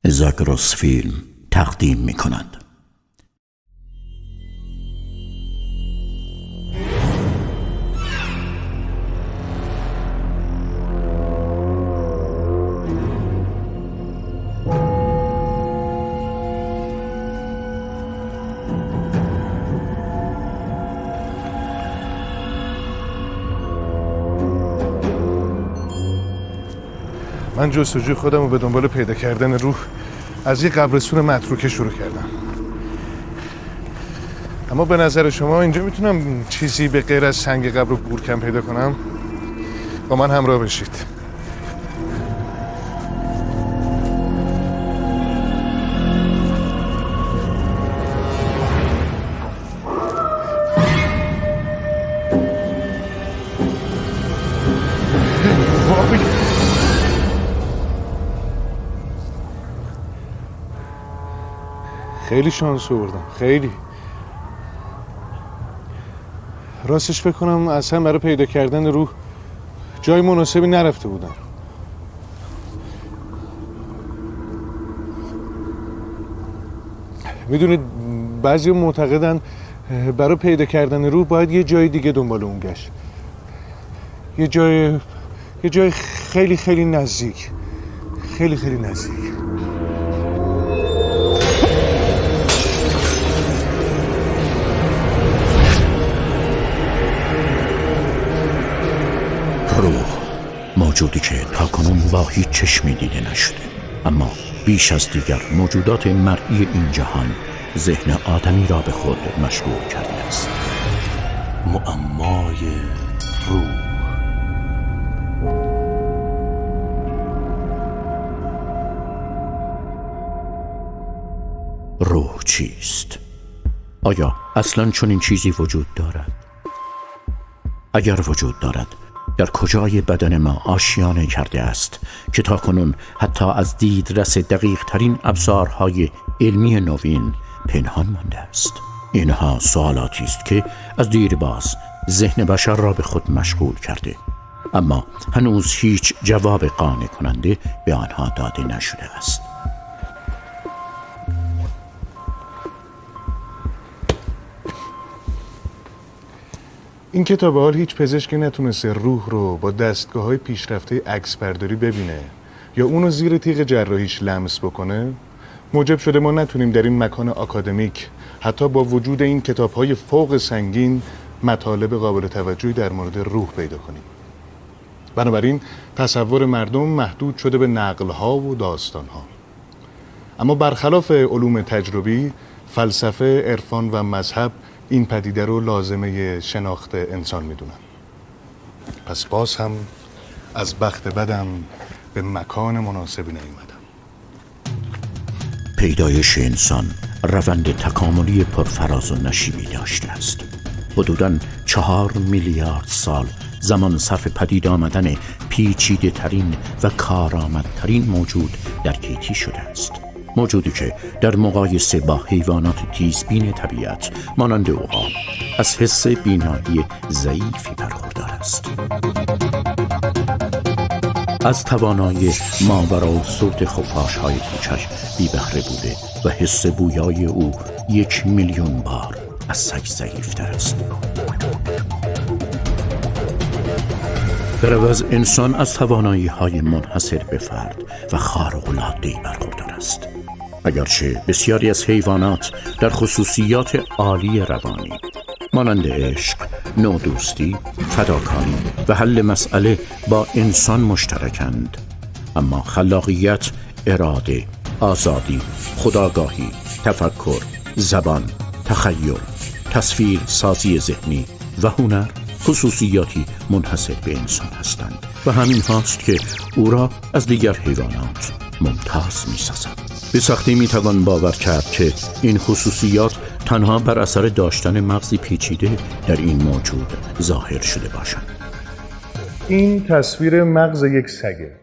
زاگرس فیلم تقدیم می کند. من جستجوی خودم رو به دنبال پیدا کردن روح از یه قبرستون متروکه شروع کردم. اما به نظر شما اینجا میتونم چیزی به غیر از سنگ قبر و گورکن پیدا کنم؟ با من همراه بشید. خیلی شانس آوردم، خیلی. راستش فکر کنم اصلا برای پیدا کردن روح جای مناسبی نرفته بودم. میدونید بعضی معتقدن برای پیدا کردن روح باید یه جای دیگه دنبال اون گشت. یه جای خیلی خیلی نزدیک. خیلی خیلی نزدیک. روح موجودی که تاکنون با هیچ چشمی دیده نشده، اما بیش از دیگر موجودات مرئی این جهان ذهن آدمی را به خود مشغول کرده است. معمای روح. روح چیست؟ آیا اصلاً چنین چیزی وجود دارد؟ اگر وجود دارد، در کجای بدن ما آشیانه کرده است که تاکنون حتی از دیدرس دقیق ترین ابزارهای علمی نوین پنهان مانده است؟ اینها سوالاتی است که از دیرباز ذهن بشر را به خود مشغول کرده، اما هنوز هیچ جواب قانع کننده به آنها داده نشده است. این که تا به حال هیچ پزشکی نتونسته روح رو با دستگاه‌های پیشرفته عکسبرداری ببینه یا اونو زیر تیغ جراحیش لمس بکنه، موجب شده ما نتونیم در این مکان آکادمیک حتی با وجود این کتاب‌های فوق سنگین مطالب قابل توجهی در مورد روح پیدا کنیم. بنابراین تصور مردم محدود شده به نقل‌ها و داستان‌ها. اما برخلاف علوم تجربی، فلسفه، عرفان و مذهب این پدیده رو لازمه شناخت انسان میدونن. پس باز هم از بخت بدم به مکان مناسبی نیومدم. پیدایش انسان روند تکاملی پرفراز و نشیبی داشته است. حدوداً 4 میلیارد سال زمان صرف پدید آمدن پیچیده ترین و کارآمدترین موجود در گیتی شده است. موجودی که در مقایسه با حیوانات تیزبین طبیعت مانند عقاب از حس بینایی ضعیفی برخوردار است. از توانایی ماورا و صوت خفاش‌های کوچک بی بهره بوده و حس بویای او 1 میلیون بار از سگ ضعیف‌تر است. در عوض انسان از توانایی‌های منحصر به فرد و خارق‌العاده‌ای برخوردار است. اگرچه بسیاری از حیوانات در خصوصیات عالی روانی مانند عشق، نودوستی، فداکاری و حل مسئله با انسان مشترکند، اما خلاقیت، اراده، آزادی، خودآگاهی، تفکر، زبان، تخیل، تصویر سازی ذهنی و هنر خصوصیاتی منحصر به انسان هستند و همین هاست که او را از دیگر حیوانات ممتاز می‌سازد. به سختی میتوان باور کرد که این خصوصیات تنها بر اثر داشتن مغزی پیچیده در این موجود ظاهر شده باشند. این تصویر مغز یک سگه.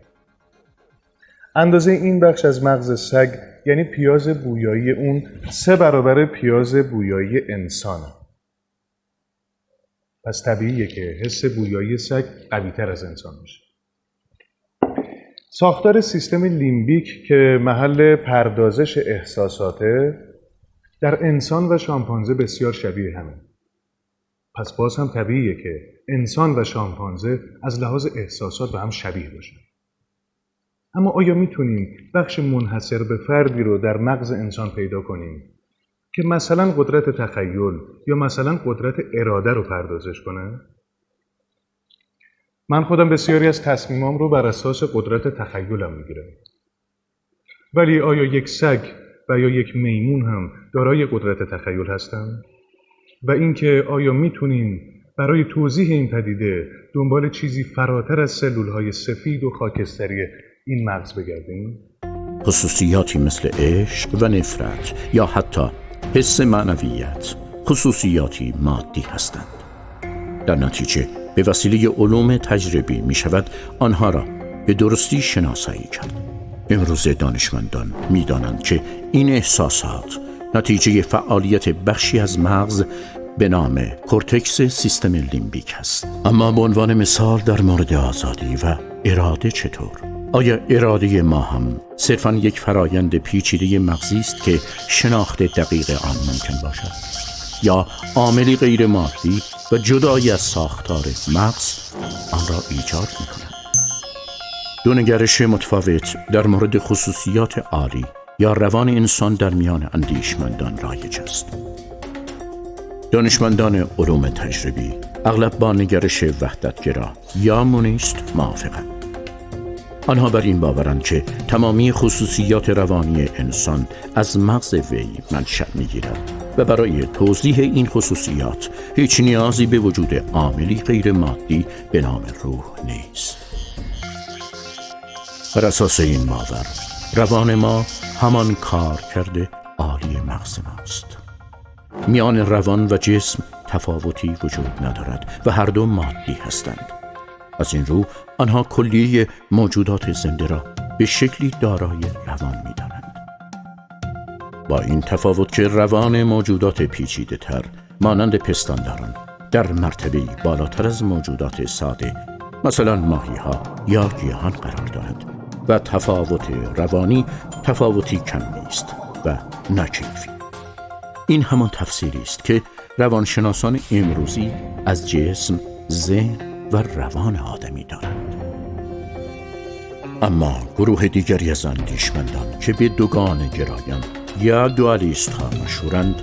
اندازه این بخش از مغز سگ یعنی پیاز بویایی اون 3 برابر پیاز بویایی انسانه. پس طبیعیه که حس بویایی سگ قوی‌تر از انسان باشه. ساختار سیستم لیمبیک که محل پردازش احساساته در انسان و شامپانزه بسیار شبیه همه. پس باز هم طبیعیه که انسان و شامپانزه از لحاظ احساسات به هم شبیه باشن. اما آیا میتونیم بخش منحصر به فردی رو در مغز انسان پیدا کنیم که مثلا قدرت تخیل یا مثلا قدرت اراده رو پردازش کنه؟ من خودم بسیاری از تصمیمام رو بر اساس قدرت تخیلم میگیرم. ولی آیا یک سگ و یا یک میمون هم دارای قدرت تخیل هستن؟ و اینکه آیا میتونیم برای توضیح این پدیده دنبال چیزی فراتر از سلولهای سفید و خاکستری این مغز بگردیم؟ خصوصیاتی مثل عشق و نفرت یا حتی حس معنویت خصوصیاتی مادی هستند. در نتیجه به وسیله علوم تجربی می شود آنها را به درستی شناسایی کرد. امروز دانشمندان می دانند که این احساسات نتیجه فعالیت بخشی از مغز به نام کورتکس سیستم لیمبیک است. اما به عنوان مثال در مورد آزادی و اراده چطور؟ آیا اراده ما هم صرفاً یک فرایند پیچیده مغزی است که شناخت دقیق آن ممکن باشد؟ یا عاملی غیر مادی و جدای از ساختار مغز آن را ایجاد می‌کند؟ دو نگرش متفاوت در مورد خصوصیات عالی یا روان انسان در میان اندیشمندان رایج است. دانشمندان علوم تجربی اغلب با نگرش وحدتگرا یا مونیست موافقند. آنها بر این باورند که تمامی خصوصیات روانی انسان از مغز وی منشأ می‌گیرد و برای توضیح این خصوصیات هیچ نیازی به وجود عاملی غیر مادی به نام روح نیست. بر اساس این باور روان ما همان کار کرده عالی مغز ماست. میان روان و جسم تفاوتی وجود ندارد و هر دو مادی هستند. از این رو آنها کلیه موجودات زنده را به شکلی دارای روان می‌دانند. با این تفاوت که روان موجودات پیچیده تر مانند پستانداران در مرتبه بالاتر از موجودات ساده مثلا ماهی‌ها یا گیاهان قرار دارد و تفاوت روانی تفاوتی کمی است و ناکیفی. این همان تفسیری است که روانشناسان امروزی از جسم، ذهن و روان آدمی دارند. اما گروه دیگری از اندیشمندان که به دوگانه گرایان یا دوالیست ها مشهورند،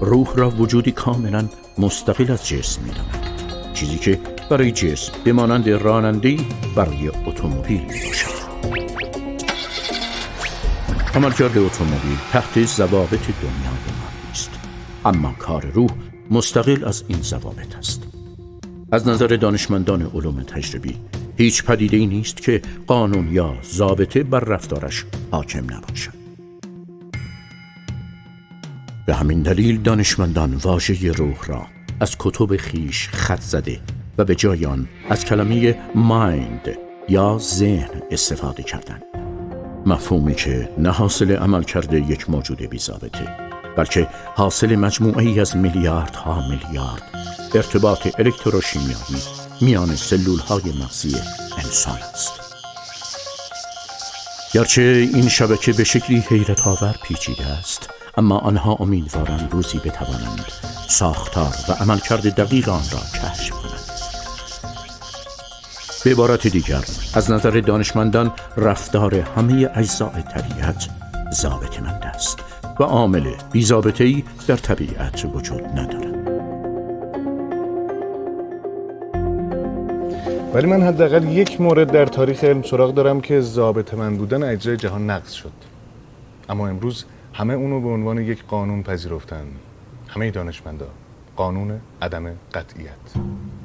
روح را وجودی کاملا مستقل از جسم می‌دانند، چیزی که برای جسم به مانند راننده‌ای برای اتومبیل میباشد. عملکرد اتومبیل تحت ضوابط دنیا مادی است، اما کار روح مستقل از این ضوابط است. از نظر دانشمندان علوم تجربی هیچ پدیده‌ای نیست که قانون یا ضابطه بر رفتارش حاکم نباشد. به همین دلیل دانشمندان واژه روح را از کتب خیش خط زده و به جای آن از کلمه مایند یا ذهن استفاده کردند. مفهومی که نه حاصل عملکرد یک موجود بی‌ضابطه، بلکه حاصل مجموعه‌ای از میلیاردها میلیارد ارتباط الکتروشیمیایی میان سلول‌های مغزی انسان است. گرچه این شبکه به شکلی حیرت‌آور پیچیده است، اما آنها امیدوارند روزی بتوانند ساختار و عملکرد دقیق آن را کشف کنند. به عبارت دیگر، از نظر دانشمندان رفتار همه اجزاء طبیعت ضابطه‌مند است و عامل بی‌ضابطه‌ای در طبیعت وجود ندارد. ولی من حداقل یک مورد در تاریخ علم سراغ دارم که ضابطه‌مند بودن اجزای جهان نقض شد، اما امروز همه اونو به عنوان یک قانون پذیرفتن. همه دانشمندان قانون عدم قطعیت.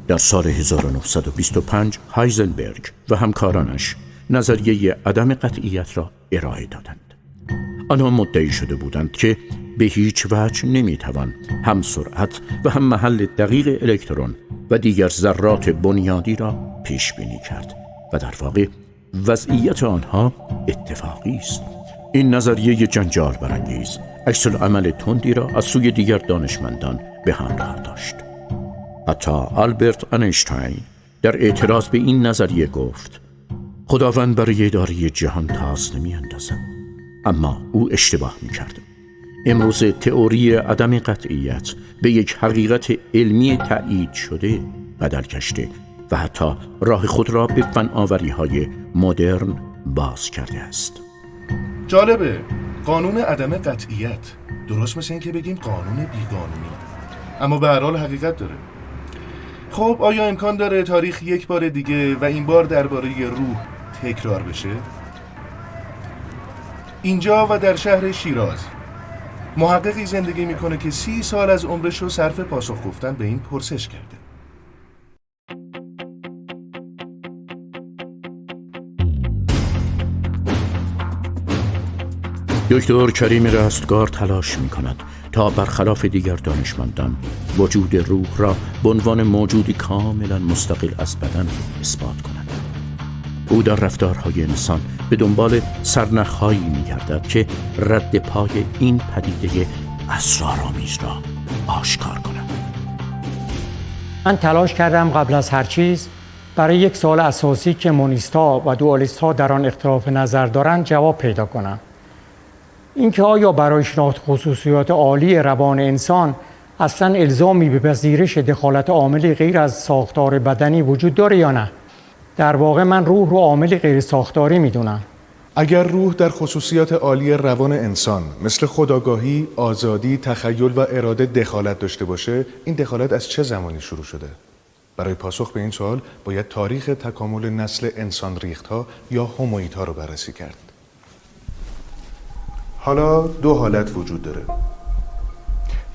در سال 1925 هایزنبرگ و همکارانش نظریه عدم قطعیت را ارائه دادند. آنها مدعی شده بودند که به هیچ وجه نمیتوان هم سرعت و هم محل دقیق الکترون و دیگر ذرات بنیادی را پیش بینی کرد و در واقع وضعیت آنها اتفاقی است. این نظریه جنجال برانگیز عکس العمل تندی را از سوی دیگر دانشمندان به همراه داشت. حتی آلبرت اینشتین در اعتراض به این نظریه گفت: خداوند برای اداره جهان تاس نمی اندازد، اما او اشتباه می کرد. امروز تئوری عدم قطعیت به یک حقیقت علمی تأیید شده بدل گشته و حتی راه خود را به فناوری‌های مدرن باز کرده است. جالبه، قانون عدم قطعیت درست مثل این که بگیم قانون بیقانونی، اما به هر حال حقیقت داره. خب آیا امکان داره تاریخ یک بار دیگه و این بار درباره روح تکرار بشه؟ اینجا و در شهر شیراز محققی زندگی میکنه که 30 سال از عمرش رو صرف پاسخ گفتن به این پرسش کرده. دکتر کریم رستگار تلاش می کند تا برخلاف دیگر دانشمندان وجود روح را به عنوان موجودی کاملا مستقل از بدن اثبات کند. او در رفتارهای انسان به دنبال سرنخ‌هایی می‌گردد که رد پای این پدیده اسرارآمیز را آشکار کند. من تلاش کردم قبل از هر چیز برای یک سوال اساسی که مونیست‌ها و دوالیست‌ها در آن اختلاف نظر دارند جواب پیدا کنم. اینکه آیا برای شناخت خصوصیات عالی روان انسان اصلا الزامی به پذیرش دخالت عاملی غیر از ساختار بدنی وجود داره یا نه؟ در واقع من روح رو عاملی غیر ساختاری میدونم. اگر روح در خصوصیات عالی روان انسان مثل خودآگاهی، آزادی، تخیل و اراده دخالت داشته باشه، این دخالت از چه زمانی شروع شده؟ برای پاسخ به این سوال باید تاریخ تکامل نسل انسان ریخت‌ها یا هوموئیدها رو بررسی کرد. حالا دو حالت وجود داره.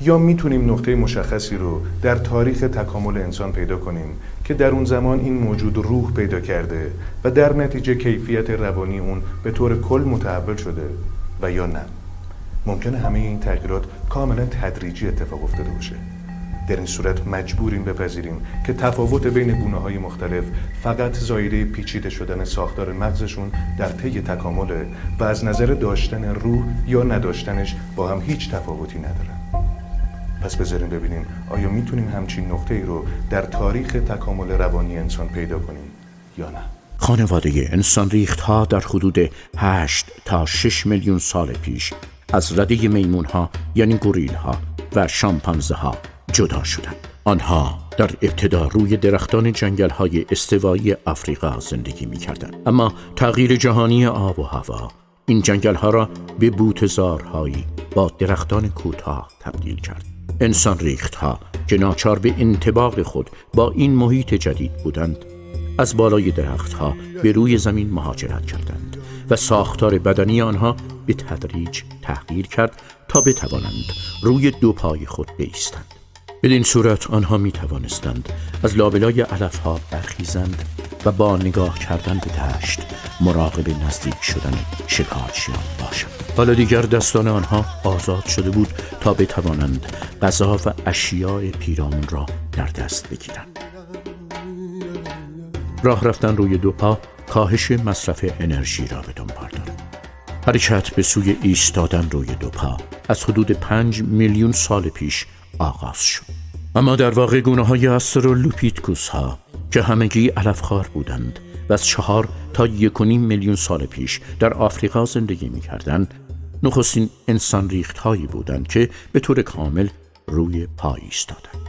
یا میتونیم نقطه مشخصی رو در تاریخ تکامل انسان پیدا کنیم که در اون زمان این موجود روح پیدا کرده و در نتیجه کیفیت روانی اون به طور کل متحول شده، و یا نه. ممکنه همه این تغییرات کاملا تدریجی اتفاق افتاده باشه. در این صورت مجبوریم بپذیریم که تفاوت بین گونه‌های مختلف فقط زایده پیچیده شدن ساختار مغزشون در طی تکامله و از نظر داشتن روح یا نداشتنش با هم هیچ تفاوتی ندارن. پس بذاریم ببینیم آیا میتونیم همچین نقطه‌ای رو در تاریخ تکامل روانی انسان پیدا کنیم یا نه. خانواده انسان ریخت‌ها در حدود 8 تا 6 میلیون سال پیش از رده میمون‌ها یعنی گوریل‌ها و شامپانزه‌ها جدا شدند. آنها در ابتدا روی درختان جنگل‌های استوایی آفریقا زندگی می‌کردند، اما تغییر جهانی آب و هوا این جنگل‌ها را به بوته‌زارهایی با درختان کوتاه تبدیل کرد. انسان ریخت‌ها که ناچار به انطباق خود با این محیط جدید بودند، از بالای درخت‌ها به روی زمین مهاجرت کردند و ساختار بدنی آنها به تدریج تغییر کرد تا بتوانند روی دو پای خود بایستند. بدین صورت آنها می توانستند از لابلای علف‌ها برخیزند و با نگاه کردن به دشت مراقب نزدیک شدن شکارچیان باشند. حالا دیگر دستان آنها آزاد شده بود تا بتوانند غذا و اشیاء پیرامون را در دست بگیرند. راه رفتن روی دو پا کاهش مصرف انرژی را به دنبال دارد. حرکت به سوی ایستادن روی دو پا از حدود 5 میلیون سال پیش آغاز شد. اما در واقع گونه‌های استرالوپیتکوس ها که همگی علفخوار بودند و از 4 تا 1.5 میلیون سال پیش در آفریقا زندگی می‌کردند، نخستین انسان ریخت‌هایی بودند که به طور کامل روی پا ایستادند.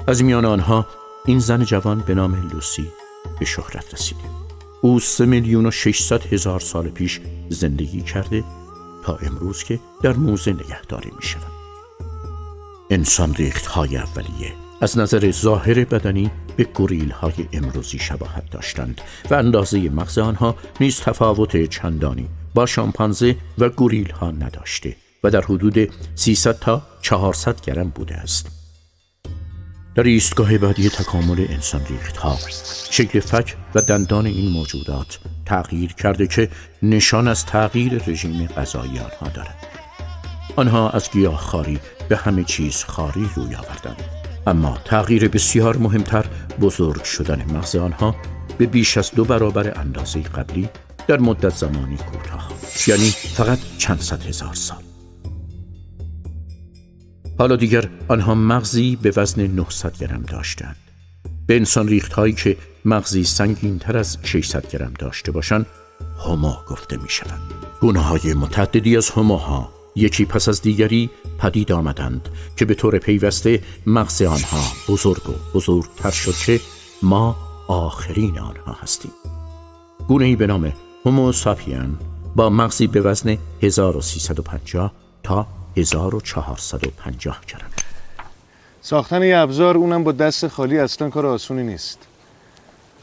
از میان آنها این زن جوان به نام لوسی به شهرت رسیده. او 3,600,000 سال پیش زندگی کرده تا امروز که در موزه نگهداری می‌شود. انسان ریخت‌های اولیه از نظر ظاهر بدنی به گوریل‌های امروزی شباهت داشتند و اندازه مغز آنها نیز تفاوت چندانی با شامپانزه و گوریل‌ها نداشته و در حدود 300 تا 400 گرم بوده است. در ایستگاه بعدی تکامل انسان ریخت‌ها شکل فک و دندان این موجودات تغییر کرده که نشان از تغییر رژیم غذایی آنها دارد. آنها از گیاهخواری به همه چیز خواری روی آوردند، اما تغییر بسیار مهمتر بزرگ شدن مغز آنها به بیش از 2 برابر اندازه قبلی در مدت زمانی کوتاه، یعنی فقط چند صد هزار سال. حالا دیگر آنها مغزی به وزن 900 گرم داشتند به انسان ریخت‌هایی که مغزی سنگین‌تر از 600 گرم داشته باشند هومو گفته می‌شوند. گونه‌های متعددی از هوموها یکی پس از دیگری پدید آمدند که به طور پیوسته مغز آنها بزرگ و بزرگتر شد که ما آخرین آنها هستیم. گونه‌ای به نام هومو ساپین با مغزی به وزن 1350 تا 1450 گرم. ساختن یه ابزار، اونم با دست خالی، اصلا کار آسونی نیست.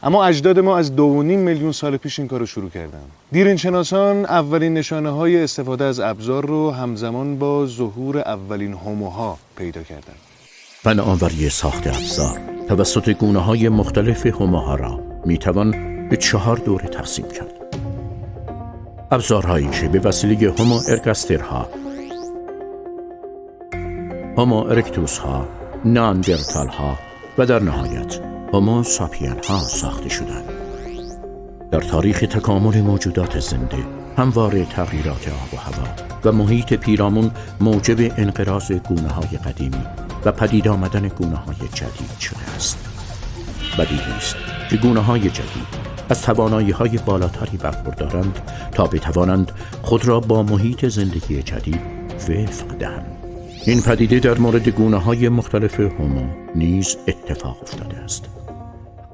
اما اجداد ما از 2.5 میلیون سال پیش این کارو شروع کردن. دیرینشناسان اولین نشانه های استفاده از ابزار رو همزمان با ظهور اولین هوموها پیدا کردن. فناوری ساخت ابزار توسط گونه‌های مختلف هوموها را میتوان به 4 دوره تقسیم کرد. ابزارهایی که به وسیله هومو ارگاسترها، هومو ارکتوس ها، ناندرتال ها و در نهایت هومو ساپین ها ساخته شدند. در تاریخ تکامل موجودات زنده، همواره تغییرات آب و هوا و محیط پیرامون موجب انقراض گونه‌های قدیمی و پدید آمدن گونه‌های جدید شده است. بدیهی است که گونه‌های جدید از توانایی‌های بالاتری برخوردارند تا بتوانند خود را با محیط زندگی جدید وفق دهند. این پدیده در مورد گونه‌های مختلف هومو نیز اتفاق افتاده است.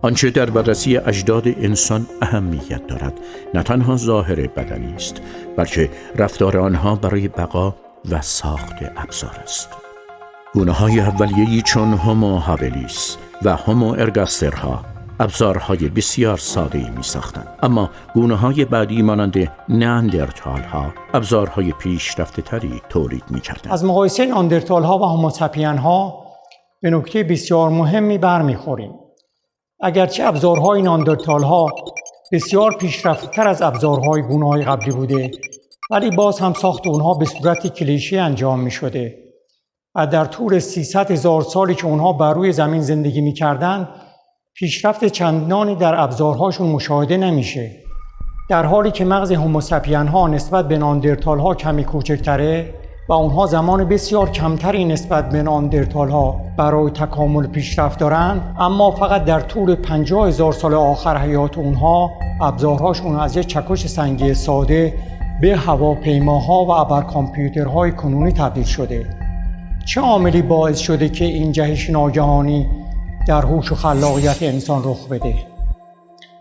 آنچه در بررسی اجداد انسان اهمیت دارد نه تنها ظاهر بدنی است، بلکه رفتار آنها برای بقا و ساخت ابزار است. گونه‌های اولیه‌ای چون هومو هابیلیس و هومو ارگاسترها ابزارهای بسیار ساده‌ای می‌ساختند، اما گونه‌های بعدی مانند ناندرتال‌ها ابزارهای پیشرفته‌تری تولید می‌کردند. از مقایسه ناندرتال‌ها و هومو ساپین‌ها به نکته بسیار مهمی برمی‌خوریم. اگرچه ابزارهای ناندرتال‌ها بسیار پیشرفته‌تر از ابزارهای گونه‌های قبلی بوده، ولی باز هم ساخت اونها به صورت کلیشه انجام می‌شده و در طول 300,000 سالی که اونها بر روی زمین زندگی می‌کردند پیشرفت چندانی در ابزارهاشون مشاهده نمیشه. در حالی که مغز هومو ساپین‌ها نسبت به ناندرتال‌ها کمی کوچکتره و اونها زمان بسیار کمتری نسبت به ناندرتال‌ها برای تکامل پیشرفت دارند، اما فقط در طول 50,000 سال آخر حیات اونها ابزارهاشون از یک چکش سنگی ساده به هواپیماها و ابرکامپیوترهای کنونی تبدیل شده. چه عاملی باعث شده که این جهش ناگهانی در هوش و خلاقیت انسان رخ بده؟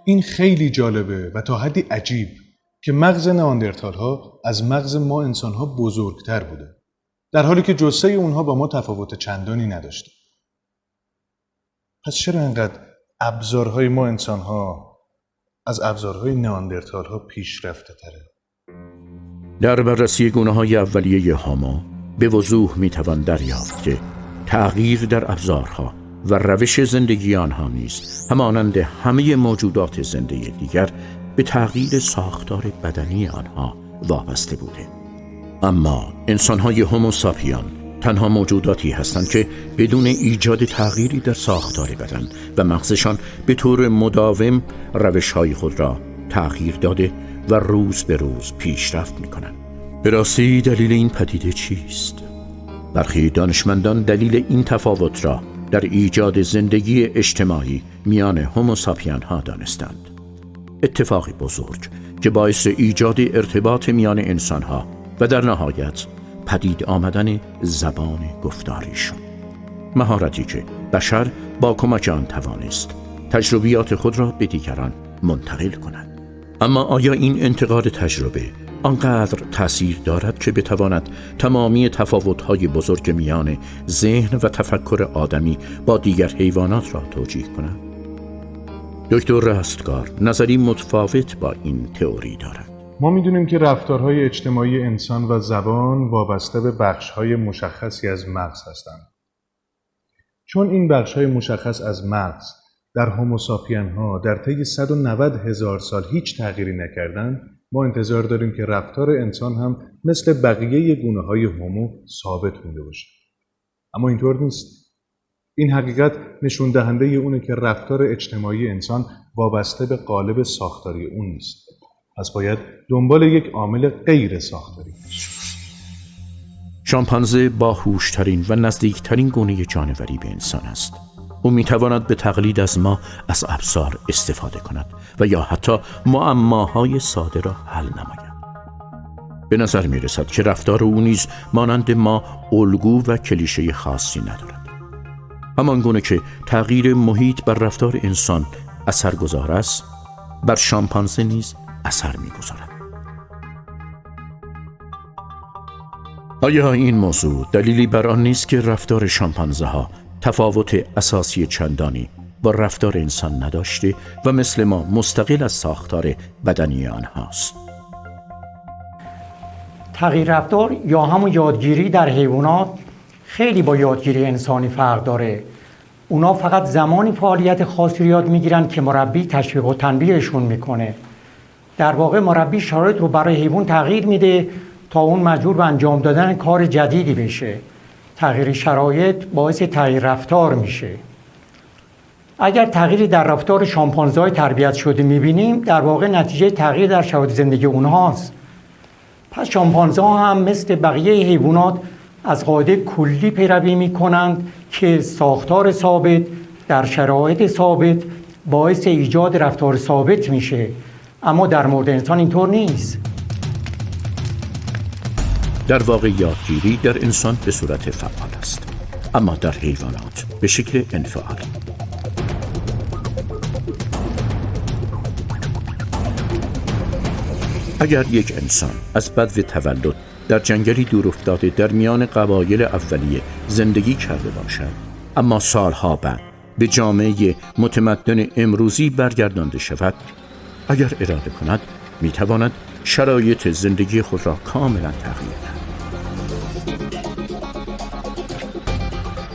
این خیلی جالبه و تا حدی عجیب که مغز ناندرتال‌ها از مغز ما انسان‌ها بزرگتر بوده، در حالی که جثه اونها با ما تفاوت چندانی نداشته. پس چرا انقدر ابزارهای ما انسان‌ها از ابزارهای ناندرتال‌ها پیشرفته تره؟ در بررسی گونه‌های اولیه هومو به وضوح میتوان دریافت که تغییر در ابزارها و روش زندگی آنها نیز همانند همه موجودات زنده دیگر به تغییر ساختار بدنی آنها وابسته بوده. اما انسان‌های هومو ساپین تنها موجوداتی هستند که بدون ایجاد تغییری در ساختار بدن و مغزشان به طور مداوم روش‌های خود را تغییر داده و روز به روز پیشرفت می‌کنند. به راستی دلیل این پدیده چیست؟ برخی دانشمندان دلیل این تفاوت را در ایجاد زندگی اجتماعی میان هومو ساپین ها دانستند. اتفاقی بزرگ که باعث ایجاد ارتباط میان انسان ها و در نهایت پدید آمدن زبان گفتاری شد. مهارتی که بشر با کمک آن توانست تجربیات خود را به دیگران منتقل کند. اما آیا این انتقال تجربه آنقدر تأثیر دارد که بتواند تمامی تفاوت‌های بزرگ میان ذهن و تفکر آدمی با دیگر حیوانات را توجیه کند؟ دکتر رستگار نظری متفاوت با این تئوری دارد. ما میدونیم که رفتارهای اجتماعی انسان و زبان وابسته به بخش‌های مشخصی از مغز هستند. چون این بخش‌های مشخص از مغز در هومو ساپین‌ها در طی 190,000 سال هیچ تغییری نکردند، ما انتظار داریم که رفتار انسان هم مثل بقیه گونه‌های هومو ثابت مونده باشه. اما اینطور نیست. این حقیقت نشون دهنده اونه که رفتار اجتماعی انسان وابسته به قالب ساختاری اون نیست. پس باید دنبال یک عامل غیر ساختاری باشه. شامپانزه باهوشترین و نزدیکترین گونه جانوری به انسان است. او میتواند به تقلید از ما از ابزار استفاده کند و یا حتی معماهای ساده را حل نماید. به نظر میرسد که رفتار او نیز مانند ما الگو و کلیشه خاصی ندارد. همان گونه که تغییر محیط بر رفتار انسان اثرگذار است، بر شامپانزه نیز اثر میگذارد. آیا این موضوع دلیلی بر آن نیست که رفتار شامپانزه ها تفاوت اساسی چندانی با رفتار انسان نداشته و مثل ما مستقل از ساختار بدنی آنهاست؟ تغییر رفتار یا همون یادگیری در حیوانات خیلی با یادگیری انسانی فرق داره. اونا فقط زمانی فعالیت خاصی رو یاد میگیرن که مربی تشویق و تنبیهشون میکنه. در واقع مربی شرایط رو برای حیوان تغییر میده تا اون مجبور به انجام دادن کار جدیدی بشه. تغییر شرایط باعث تغییر رفتار میشه. اگر تغییری در رفتار شامپانزه‌های تربیت شده میبینیم، در واقع نتیجه تغییر در شرایط زندگی اونهاست. پس شامپانزه‌ها هم مثل بقیه حیوانات از قاعده کلی پیروی میکنند که ساختار ثابت در شرایط ثابت باعث ایجاد رفتار ثابت میشه، اما در مورد انسان اینطور نیست. در واقع یادگیری در انسان به صورت فعال است، اما در حیوانات به شکل انفعالی. اگر یک انسان از بدو تولد در جنگلی دور افتاده در میان قبایل اولیه زندگی کرده باشد، اما سالها بعد به جامعه متمدن امروزی برگردانده شود، اگر اراده کند میتواند شرایط زندگی خود را کاملا تغییر دهد.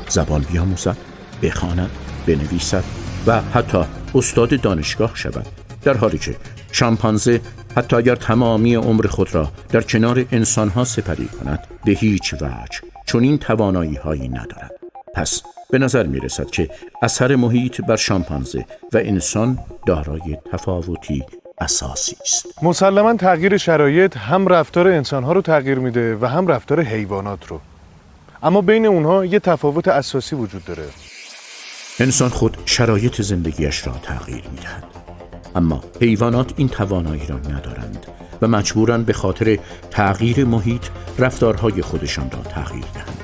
زبان بیاموزد، بخواند، بنویسد و حتی استاد دانشگاه شود، در حالی که شامپانزه حتی اگر تمامی عمر خود را در کنار انسانها سپری کند به هیچ وجه چنین توانایی هایی ندارد. پس به نظر می رسد که اثر محیط بر شامپانزه و انسان دارای تفاوتی اساسی است. مسلماً تغییر شرایط هم رفتار انسانها رو تغییر میده و هم رفتار حیوانات رو. اما بین اونها یه تفاوت اساسی وجود داره. انسان خود شرایط زندگیش را تغییر میدهد، اما حیوانات این توانایی را ندارند و مجبورند به خاطر تغییر محیط رفتارهای خودشان را تغییر دهند.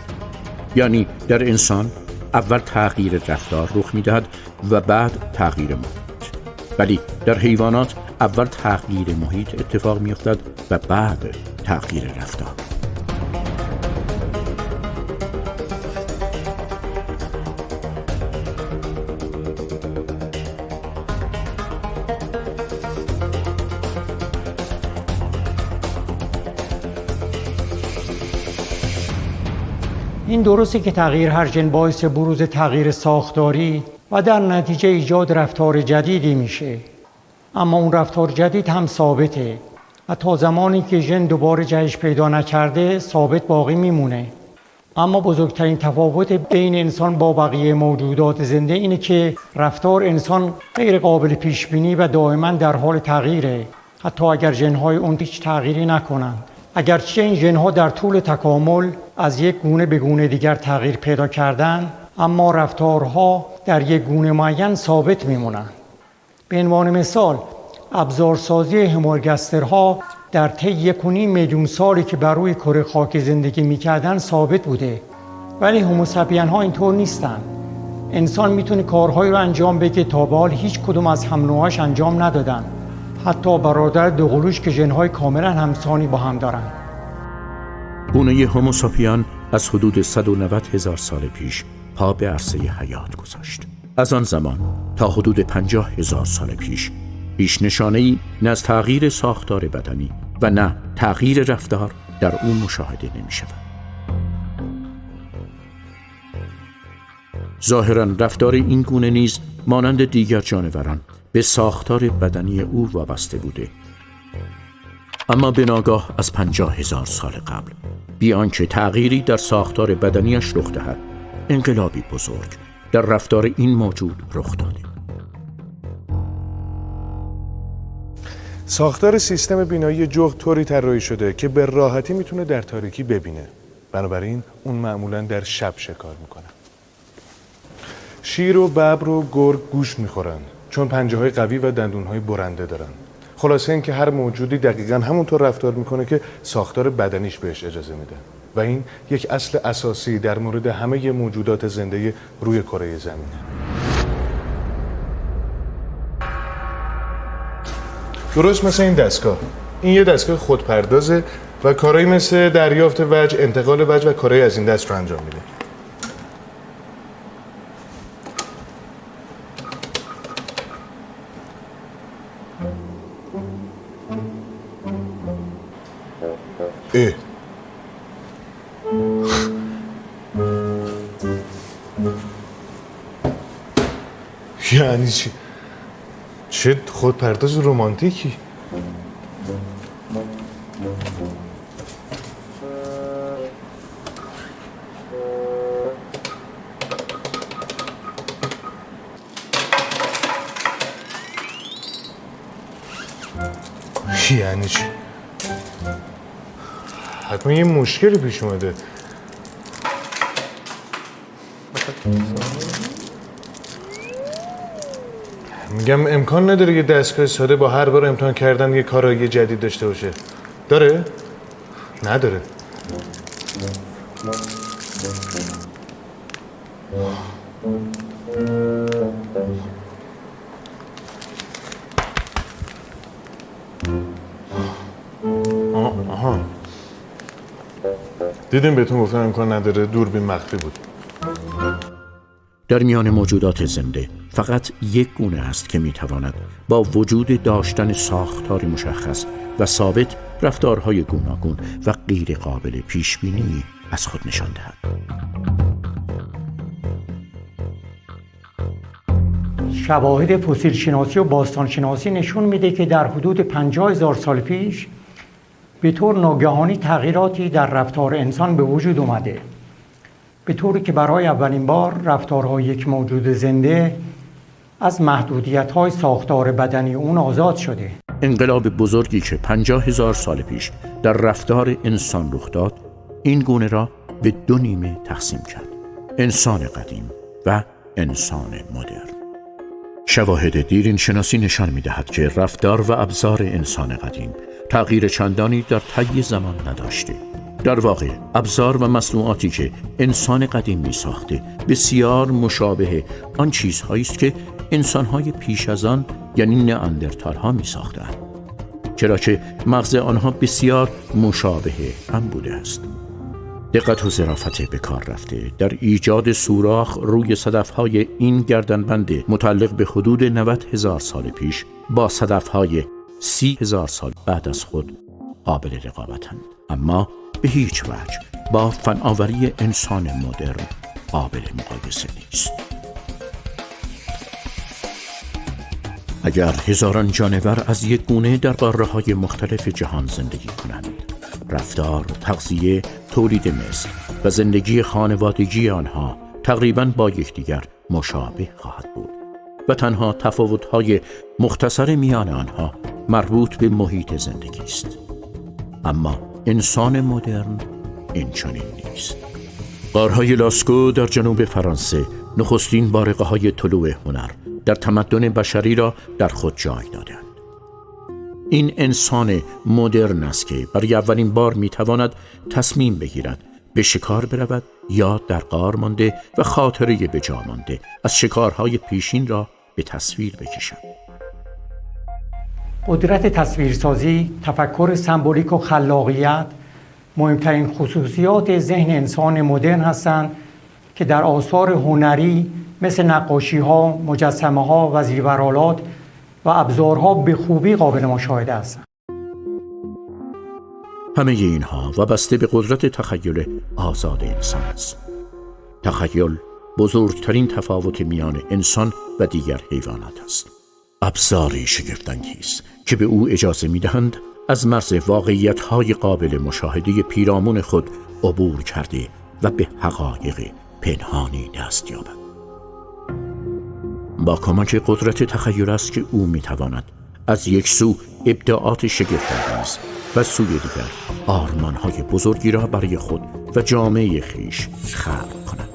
یعنی در انسان اول تغییر رفتار رخ میدهد و بعد تغییر محیط، ولی در حیوانات اول تغییر محیط اتفاق میافتد و بعد تغییر رفتار. این درسته که تغییر هر ژن باعث بروز تغییر ساختاری و در نتیجه ایجاد رفتار جدیدی میشه، اما اون رفتار جدید هم ثابته و تا زمانی که ژن دوباره جهش پیدا نکرده ثابت باقی میمونه. اما بزرگترین تفاوت بین انسان با بقیه موجودات زنده اینه که رفتار انسان غیر قابل پیش بینی و دائما در حال تغییره، حتی اگر ژن‌های اون هیچ تغییری نکنند. اگرچه این ژن‌ها در طول تکامل از یک گونه به گونه دیگر تغییر پیدا کردن، اما رفتارها در یک گونه معین ثابت میمونند. به عنوان مثال، ابزارسازی همورگسترها در طی 1.5 میلیون سالی که بر روی کره خاک زندگی میکردن ثابت بوده، ولی هوموساپین ها اینطور نیستن. انسان میتونه کارهایی رو انجام بده که تا به حال هیچ کدوم از هم نوعاش انجام ندادن، حتی برادر دوقلوش که ژن‌های کاملا همسانی با هم دارن. گونه هوموساپین از حدود 190,000 سال پیش پا به عرصه حیات گذاشت. از آن زمان تا حدود 50,000 سال پیش هیچ نشانه‌ای نه از تغییر ساختار بدنی و نه تغییر رفتار در او مشاهده نمی‌شود. ظاهراً رفتار این گونه نیز مانند دیگر جانوران به ساختار بدنی او وابسته بوده. اما به ناگاه از 50,000 سال قبل، بی آنکه تغییری در ساختار بدنیش رخ دهد، انقلابی بزرگ در رفتار این موجود رخ داده. ساختار سیستم بینایی جغد طوری طراحی شده که به راحتی میتونه در تاریکی ببینه. بنابراین اون معمولاً در شب شکار میکنه. شیر و ببر و گرگ گوشت میخورن چون پنجه‌های قوی و دندون‌های برنده دارن. خلاصه این که هر موجودی دقیقاً همونطور رفتار میکنه که ساختار بدنیش بهش اجازه میده و این یک اصل اساسی در مورد همه موجودات زنده روی کره زمینه. درست مثل این دستگاه. این یه دستگاه خودپردازه و کارهایی مثل دریافت وجه، انتقال وجه و کارهایی از این دست رو انجام میده. یعنی چی؟ چه خودپرداز رمانتیکی؟ یعنی چی؟ حتما یه مشکلی پیش اومده. میگم امکان نداره یه دستگاه ساده با هر بار امتحان کردن یه کارایی جدید داشته باشه. داره؟ نداره. آها. دیدیم بهتون گفتم امکان نداره، دوربین مخفی بود. در میان موجودات زنده فقط یک گونه است که میتواند با وجود داشتن ساختاری مشخص و ثابت رفتارهای گوناگون و غیر قابل پیش بینی از خود نشان دهد. شواهد فسیل شناسی و باستان شناسی نشون میده که در حدود 50,000 سال پیش به طور ناگهانی تغییراتی در رفتار انسان به وجود اومده، به طوری که برای اولین بار رفتارهای یک موجود زنده از محدودیت‌های ساختار بدنی اون آزاد شده. انقلاب بزرگی که 50,000 سال پیش در رفتار انسان رخ داد، این گونه را به دو نیمه تقسیم کرد: انسان قدیم و انسان مدرن. شواهد دیرین شناسی نشان می‌دهد که رفتار و ابزار انسان قدیم تغییر چندانی در طی زمان نداشته. در واقع ابزار و مصنوعاتی که انسان قدیم می ساخته بسیار مشابه آن چیزهایی است که انسان‌های پیش از آن یعنی نئاندرتال ها می ساختند، چرا که مغز آنها بسیار مشابه هم بوده است. دقت و ظرافت به کار رفته در ایجاد سوراخ روی صدف‌های این گردنبند متعلق به حدود 90,000 سال پیش با صدف‌های 30,000 سال بعد از خود قابل رقابتند، اما به هیچ وجه با فناوری انسان مدرن قابل مقایسه نیست. اگر هزاران جانور از یک گونه در قاره‌های مختلف جهان زندگی کنند، رفتار، تغذیه، تولید مثل و زندگی خانوادگی آنها تقریباً با یکدیگر مشابه خواهد بود و تنها تفاوت‌های مختصر میان آنها مربوط به محیط زندگی است. اما انسان مدرن این چنین نیست. غارهای لاسکو در جنوب فرانسه نخستین بارقه‌های طلوع هنر در تمدن بشری را در خود جای دادند. این انسان مدرن است که برای اولین بار میتواند تصمیم بگیرد به شکار برود یا در غار مانده و خاطره به جا مانده از شکارهای پیشین را به تصویر بکشد. قدرت تصویرسازی، تفکر سمبولیک و خلاقیت مهمترین خصوصیات ذهن انسان مدرن هستند که در آثار هنری مثل نقاشی‌ها، مجسمه‌ها و زیورآلات و ابزارها به خوبی قابل مشاهده هستند. همه اینها وابسته به قدرت تخیل آزاد انسان است. تخیل بزرگترین تفاوت میان انسان و دیگر حیوانات است. ابزاری شگفت‌انگیز که به او اجازه می‌دهند از مرز واقعیت‌های قابل مشاهده پیرامون خود عبور کرده و به حقایق پنهانی دست یابد. با کمک قدرت تخیل است که او می‌تواند از یک سو ابداعات شگفت‌انگیز و سوی دیگر آرمان‌های بزرگی را برای خود و جامعه خویش خلق کند.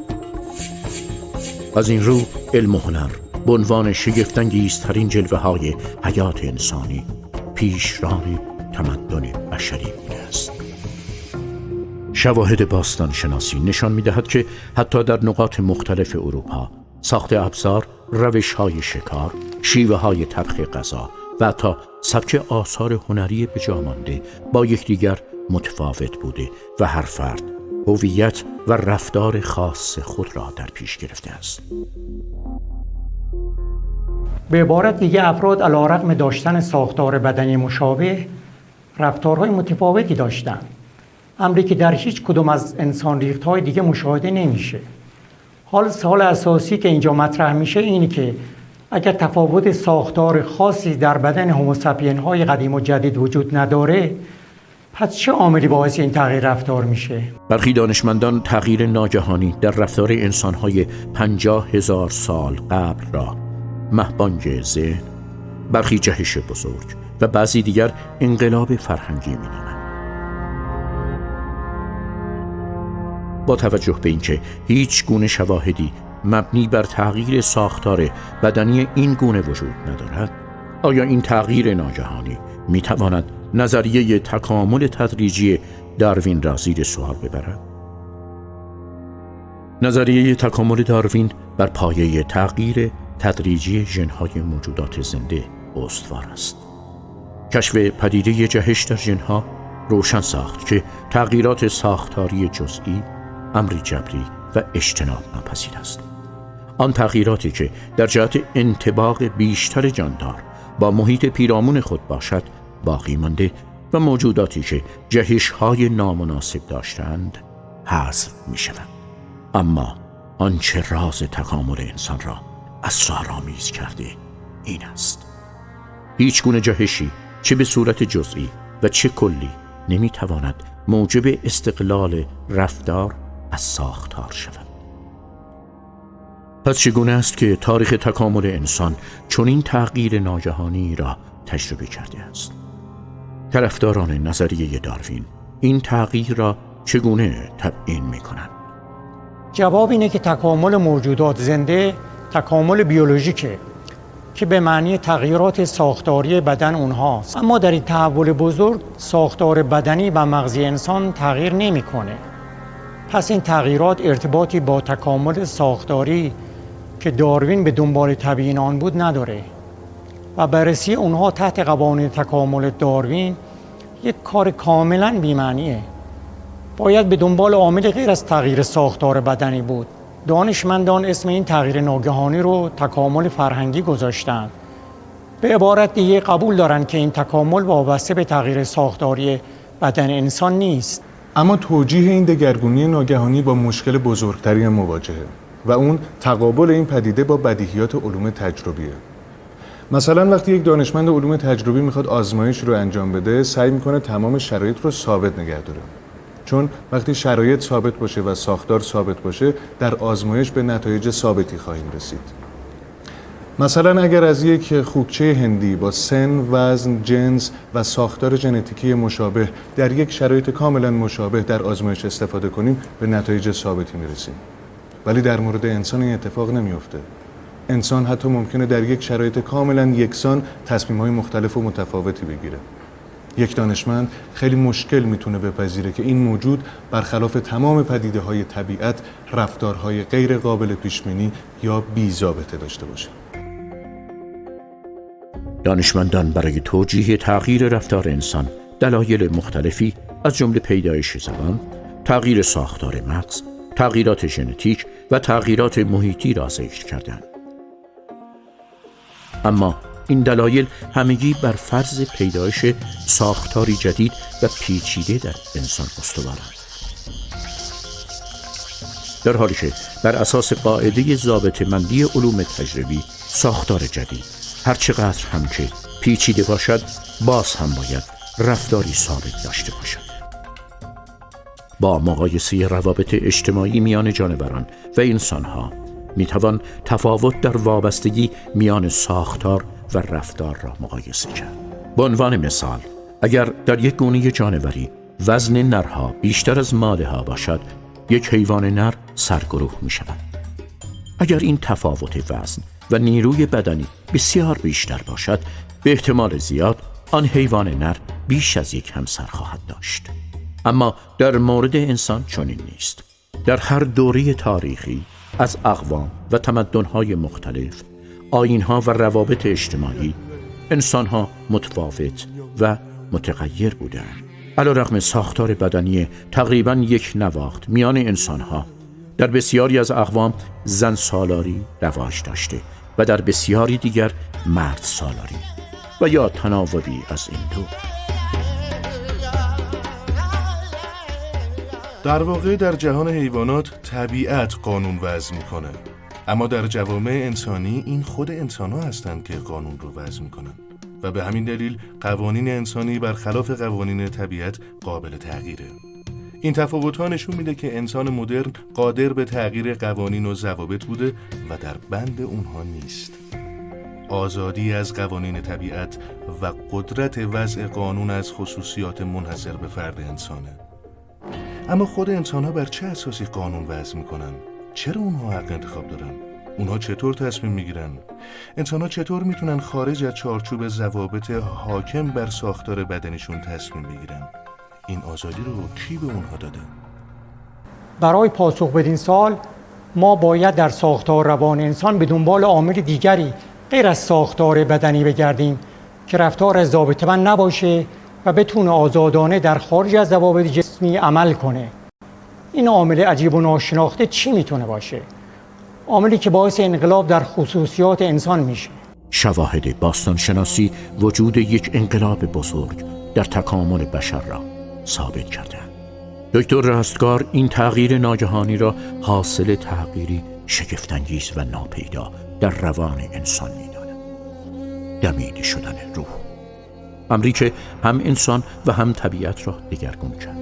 از این رو علم و هنر به عنوان شگفت‌انگیزترین جلوه‌های حیات انسانی پیشران تمدن بشری بوده است. شواهد باستان شناسی نشان می‌دهد که حتی در نقاط مختلف اروپا ساخت ابزار، روش‌های شکار، شیوه‌های طبخ غذا و حتی سبک آثار هنری بجامانده با یکدیگر متفاوت بوده و هر فرد هویت و رفتار خاص خود را در پیش گرفته است. به عبارت دیگه افراد علی‌رغم داشتن ساختار بدنی مشابه رفتارهای متفاوتی داشتند، امری که در هیچ کدوم از انسان ریخت‌های دیگه مشاهده نمیشه. حال سوال اساسی که اینجا مطرح میشه اینه که اگر تفاوت ساختار خاصی در بدن هوموساپین قدیم و جدید وجود نداره، پس چه عاملی باعث این تغییر رفتار میشه؟ برخی دانشمندان تغییر ناگهانی در رفتار انسان‌های 50,000 سال قبل را مهبانگ ذهن، برخی جهش بزرگ و بعضی دیگر انقلاب فرهنگی می‌نامند. با توجه به اینکه هیچ گونه شواهدی مبنی بر تغییر ساختار بدنی این گونه وجود ندارد، آیا این تغییر ناگهانی می‌تواند نظریه تکامل تدریجی داروین را زیر سوال ببرد؟ نظریه تکامل داروین بر پایه تغییر تدریجی ژن‌های موجودات زنده استوار است. کشف پدیده جهش در ژن‌ها روشن ساخت که تغییرات ساختاری جزئی امری جبری و اجتناب ناپذیر است. آن تغییراتی که در جهت انطباق بیشتر جاندار با محیط پیرامون خود باشد باقی مانده و موجوداتی که جهش‌های نامناسب داشتند حذف می‌شوند. اما آنچه راز تکامل انسان را اسرارآمیز کرده این است: هیچ گونه جهشی چه به صورت جزئی و چه کلی نمی‌تواند موجب استقلال رفتار از ساختار شود. پس چگونه است که تاریخ تکامل انسان چنین تغییر ناگهانی را تجربه کرده است؟ طرفداران نظریه داروین این تغییر را چگونه تبیین می‌کنند؟ جواب اینه که تکامل موجودات زنده تکامل بیولوژیکه که به معنی تغییرات ساختاری بدن اونهاست. اما در این تحول بزرگ ساختار بدنی و مغزی انسان تغییر نمی‌کنه. پس این تغییرات ارتباطی با تکامل ساختاری که داروین به دنبال تبیین آن بود نداره و بررسی اونها تحت قوانین تکامل داروین یک کار کاملا بی‌معنیه. باید به دنبال عامل غیر از تغییر ساختار بدنی بود. دانشمندان اسم این تغییر ناگهانی رو تکامل فرهنگی گذاشتن. به عبارت دیگه قبول دارن که این تکامل وابسته به تغییر ساختاری بدن انسان نیست. اما توجیه این دگرگونی ناگهانی با مشکل بزرگتری هم مواجهه و اون تقابل این پدیده با بدیهیات علوم تجربیه. مثلا وقتی یک دانشمند علوم تجربی میخواد آزمایش رو انجام بده، سعی میکنه تمام شرایط رو ثابت نگه داره. چون وقتی شرایط ثابت باشه و ساختار ثابت باشه، در آزمایش به نتایج ثابتی خواهیم رسید. مثلا اگر از یک خوکچه هندی با سن، وزن، جنس و ساختار ژنتیکی مشابه در یک شرایط کاملا مشابه در آزمایش استفاده کنیم، به نتایج ثابتی میرسیم. ولی در مورد انسان این اتفاق نمیفته. انسان حتی ممکنه در یک شرایط کاملا یکسان تصمیم‌های مختلف و متفاوتی بگیره. یک دانشمند خیلی مشکل میتونه بپذیره که این موجود برخلاف تمام پدیده‌های طبیعت رفتارهای غیر قابل پیش‌بینی یا بی‌ضابطه داشته باشه. دانشمندان برای توجیه تغییر رفتار انسان دلایل مختلفی از جمله پیدایش زبان، تغییر ساختار مغز، تغییرات ژنتیک و تغییرات محیطی را ذکر کردند. اما این دلایل همگی بر فرض پیدایش ساختاری جدید و پیچیده در انسان استوارند. در حالی که بر اساس قاعده ضابطه‌مندی علوم تجربی ساختار جدید هر چقدر هم که پیچیده باشد باز هم باید رفتاری ثابت داشته باشد. با مقایسه روابط اجتماعی میان جانوران و انسانها میتوان تفاوت در وابستگی میان ساختار و رفتار را مقایسه کرد. به عنوان مثال، اگر در یک گونه جانوری وزن نرها بیشتر از ماده‌ها باشد، یک حیوان نر سرگروه می شود. اگر این تفاوت وزن و نیروی بدنی بسیار بیشتر باشد، به احتمال زیاد آن حیوان نر بیش از یک همسر خواهد داشت. اما در مورد انسان چنین نیست. در هر دوره تاریخی از اقوام و تمدن‌های مختلف، آیین‌ها و روابط اجتماعی، انسان‌ها متفاوت و متغیر بودند. علیرغم ساختار بدنی تقریباً یک نواخت میان انسان‌ها، در بسیاری از اقوام زن سالاری رواج داشته و در بسیاری دیگر مرد سالاری و یا تناوبی از این دو. در واقع در جهان حیوانات طبیعت قانون وضع میکنه، اما در جوامع انسانی این خود انسان‌ها هستند که قانون رو وضع میکنن و به همین دلیل قوانین انسانی برخلاف قوانین طبیعت قابل تغییره. این تفاوت‌ها نشون میده که انسان مدرن قادر به تغییر قوانین و ضوابط بوده و در بند اونها نیست. آزادی از قوانین طبیعت و قدرت وضع قانون از خصوصیات منحصر به فرد انسانه. اما خود انسان‌ها بر چه اساسی قانون وضع میکنن؟ چرا اونها حق انتخاب دارن؟ اونها چطور تصمیم میگیرن؟ انسان‌ها چطور میتونن خارج از چارچوب ضوابط حاکم بر ساختار بدنشون تصمیم بگیرن؟ این آزادی رو کی به اونها داده؟ برای پاسخ بدین سوال ما باید در ساختار روان انسان به دنبال عامل دیگری غیر از ساختار بدنی بگردیم که رفتار از ضابطه‌مند نباشه و بتونه آزادانه در خارج از ضوابط جسمی عمل کنه. این عامل عجیب و ناشناخته چی میتونه باشه؟ عاملی که باعث انقلاب در خصوصیات انسان میشه. شواهد باستانشناسی وجود یک انقلاب بزرگ در تکامل بشر را ثابت کرده. دکتر رستگار این تغییر ناگهانی را حاصل تغییری شگفت‌انگیز و ناپیدا در روان انسان می‌داند. دمیده شدن روح، امری که هم انسان و هم طبیعت را دگرگون کرد.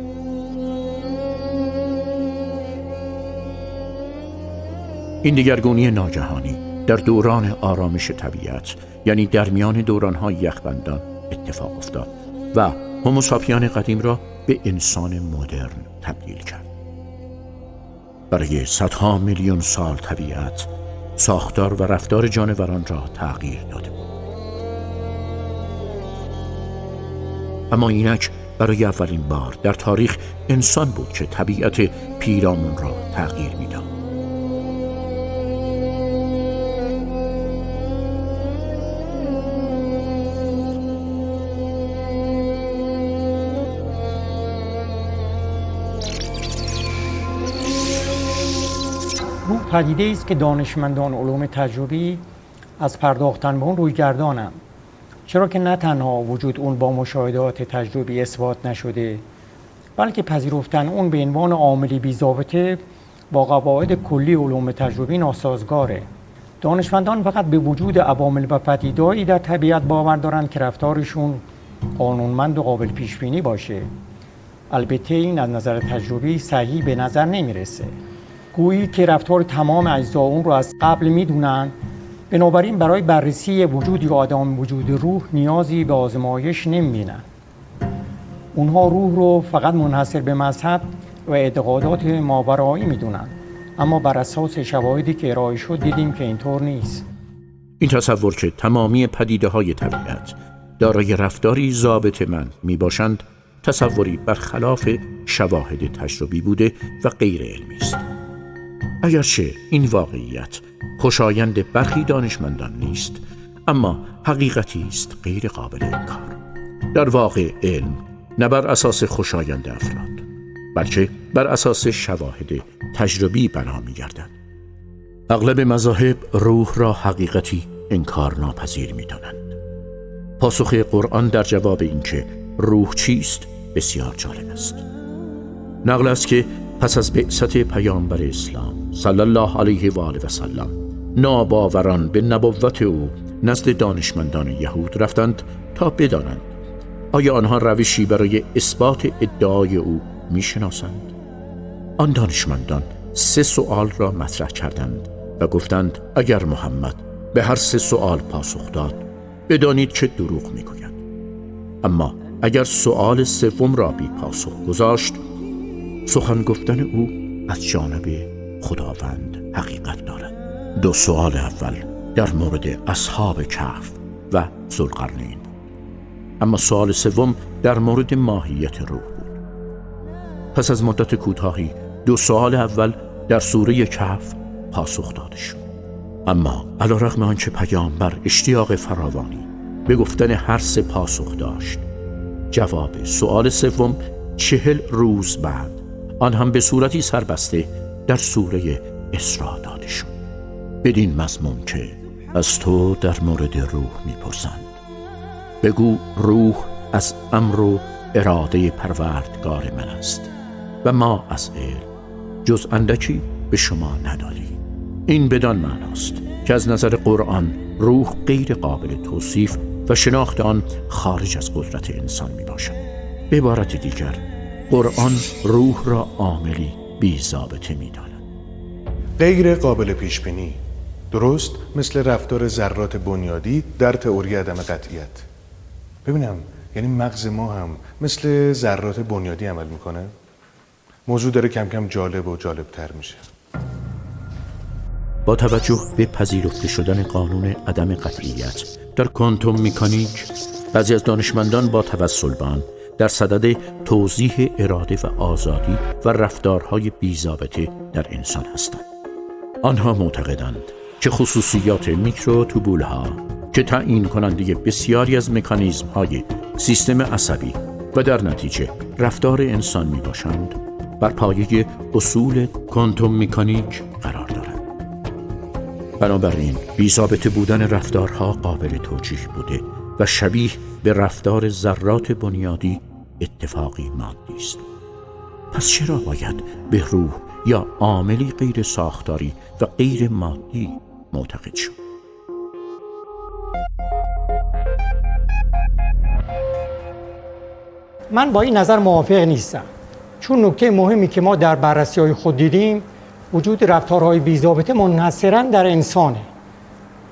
این دگرگونی ناگهانی در دوران آرامش طبیعت، یعنی در میان دوران‌های یخبندان اتفاق افتاد و هوموساپین قدیم را به انسان مدرن تبدیل کرد. برای صدها میلیون سال طبیعت ساختار و رفتار جانوران را تغییر داده بود. اما اینک برای اولین بار در تاریخ انسان بود که طبیعت پیرامون را تغییر میداد. روح پدیده است که دانشمندان علوم تجربی از پرداختن به اون روی گردانند، چرا که نه تنها وجود اون با مشاهدات تجربی اثبات نشده، بلکه پذیرفتن اون به عنوان عاملی بی‌ضابطه با قواعد کلی علوم تجربی ناسازگاره. دانشمندان فقط به وجود عوامل و پدیده‌ای در طبیعت باور دارند که رفتارشون قانونمند و قابل پیش بینی باشه. البته این از نظر تجربی صحیح به نظر نمیرسه. گویی که رفتار تمام اجزا اون رو از قبل میدونن، بنابراین برای بررسی وجود یا عدم وجود روح نیازی به آزمایش نمیبینن. اونها روح رو فقط منحصر به مذهب و اعتقادات ماورایی میدونن، اما بر اساس شواهدی که ارائه شد دیدیم که اینطور نیست. این تصور که تمامی پدیده‌های طبیعت دارای رفتاری ضابطه‌مند میباشند، تصوری برخلاف شواهد تجربی بوده و غیر علمی است. اگرچه این واقعیت خوشایند برخی دانشمندان نیست، اما حقیقتی است غیر قابل انکار. در واقع علم نه بر اساس خوشایند افراد، بلکه بر اساس شواهد تجربی بنا می‌گردد. اغلب مذاهب روح را حقیقتی انکار ناپذیر می‌دانند. پاسخ قرآن در جواب اینکه روح چیست بسیار جالب است. نقل است که پس از بعثت پیامبر اسلام صلی الله علیه و آله و سلم، ناباوران به نبوت او نزد دانشمندان یهود رفتند تا بدانند آیا آنها روشی برای اثبات ادعای او میشناسند. آن دانشمندان 3 سوال را مطرح کردند و گفتند اگر محمد به هر 3 سوال پاسخ داد بدانید که دروغ میگوید، اما اگر سوال 3 را بی پاسخ گذاشت سخن گفتن او از جانب خداوند حقیقت دارد. دو سوال اول در مورد اصحاب کهف و ذوالقرنین بود، اما سوال سوم در مورد ماهیت روح بود. پس از مدت کوتاهی دو سوال اول در سوره کهف پاسخ داده شد. اما علیرغم آنچه پیامبر اشتیاق فراوانی به گفتن هر سه پاسخ داشت، جواب سوال سوم 40 روز بعد، آن هم به صورتی سربسته، در سوره اسراء داده شد، بدین مضمون که از تو در مورد روح میپرسند، بگو روح از امر و اراده پروردگار من است و ما از علم جز اندکی به شما ندادیم. این بدان معناست که از نظر قرآن روح غیر قابل توصیف و شناخت آن خارج از قدرت انسان می باشد. به عبارت دیگر قرآن روح را عاملی بی ضابطه می داند. غیر قابل پیش بینی، درست مثل رفتار ذرات بنیادی در تئوری عدم قطعیت. ببینم یعنی مغز ما هم مثل ذرات بنیادی عمل میکنه؟ موضوع داره کم کم جالب و جالبتر میشه. با توجه به پذیرفته شدن قانون عدم قطعیت در کوانتوم مکانیک، بعضی از دانشمندان با توسل به آن در صدد توضیح اراده و آزادی و رفتارهای بی‌ضابطه در انسان هستند. آنها معتقدند که خصوصیات میکروتوبول‌ها که تعیین کننده بسیاری از مکانیزم‌های سیستم عصبی و در نتیجه رفتار انسان میباشند، بر پایه اصول کوانتوم مکانیک قرار دارند. بنابراین بی‌ضابطه بودن رفتارها قابل توجیه بوده و شبیه به رفتار ذرات بنیادی اتفاقی مادی است. پس چرا باید به روح یا عاملی غیر ساختاری و غیر مادی معتقد شد؟ من با این نظر موافق نیستم، چون نکته مهمی که ما در بررسی‌های خود دیدیم وجود رفتارهای بی‌ضابطه منحصراً در انسانه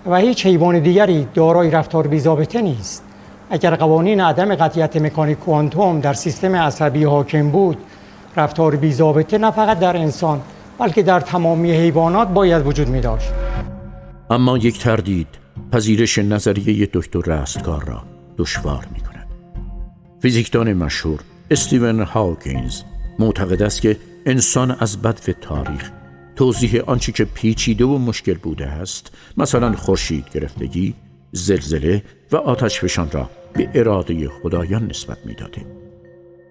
و هیچ حیوان دیگری دارای رفتار بی‌ضابطه نیست. اگر قوانین عدم قطعیت مکانیک کوانتوم در سیستم عصبی حاکم بود، رفتار بی‌ضابطه نه فقط در انسان بلکه در تمامی حیوانات باید وجود می داشت. اما یک تردید پذیرش نظریه دکتر رستگار را دشوار می کند. فیزیکدان مشهور استیون هاکینز معتقد است که انسان از بدو تاریخ توضیح آنچه که پیچیده و مشکل بوده است، مثلا خورشید گرفتگی، زلزله و آتشفشان را به اراده خدایان نسبت می‌داده.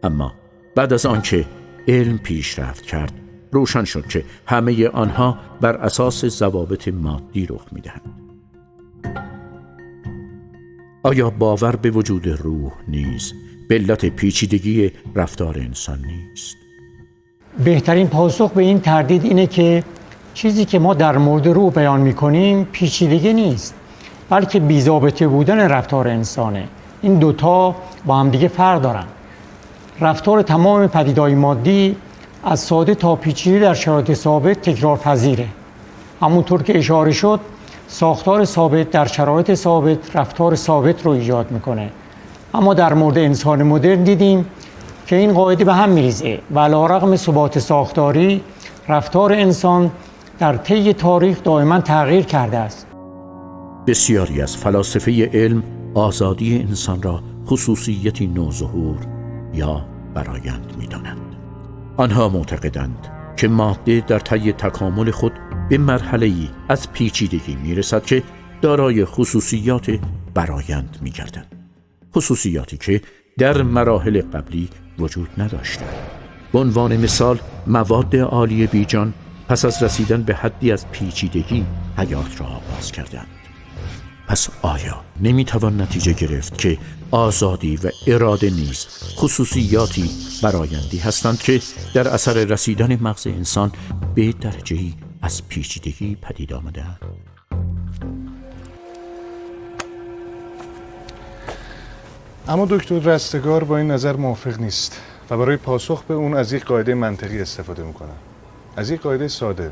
اما بعد از آنکه علم پیشرفت کرد، روشن شد که همه آنها بر اساس ضوابط مادی رخ می‌دهند. آیا باور به وجود روح نیز به علت پیچیدگی رفتار انسان نیست؟ بهترین پاسخ به این تردید اینه که چیزی که ما در مورد روح بیان می‌کنیم پیچیدگی نیست، بلکه بی‌ضابطه بودن رفتار انسانه. این دوتا با هم دیگه فرق دارن. رفتار تمام پدیده‌های مادی از ساده تا پیچیده در شرایط ثابت تکرارپذیره. همونطور که اشاره شد، ساختار ثابت در شرایط ثابت رفتار ثابت رو ایجاد میکنه. اما در مورد انسان مدرن دیدیم که این قاعده به هم میریزه و علی‌رغم ثبات ساختاری، رفتار انسان در طی تاریخ دائما تغییر کرده است. بسیاری از فلاسفه علم آزادی انسان را خصوصیتی نوظهور یا برآیند می‌دانند. آنها معتقدند که ماده در طی تکامل خود به مرحله‌ای از پیچیدگی می‌رسد که دارای خصوصیات برآیند می‌گردد، خصوصیاتی که در مراحل قبلی وجود نداشتند. به عنوان مثال، مواد عالی بیجان پس از رسیدن به حدی از پیچیدگی حیات را آغاز کردند. پس آیا نمیتوان نتیجه گرفت که آزادی و اراده نیز خصوصیاتی برآیندی هستند که در اثر رسیدن مغز انسان به درجه‌ای از پیچیدگی پدید آمده‌اند؟ اما دکتر رستگار با این نظر موافق نیست و برای پاسخ به اون از یک قاعده منطقی استفاده میکنه. از یک قاعده ساده: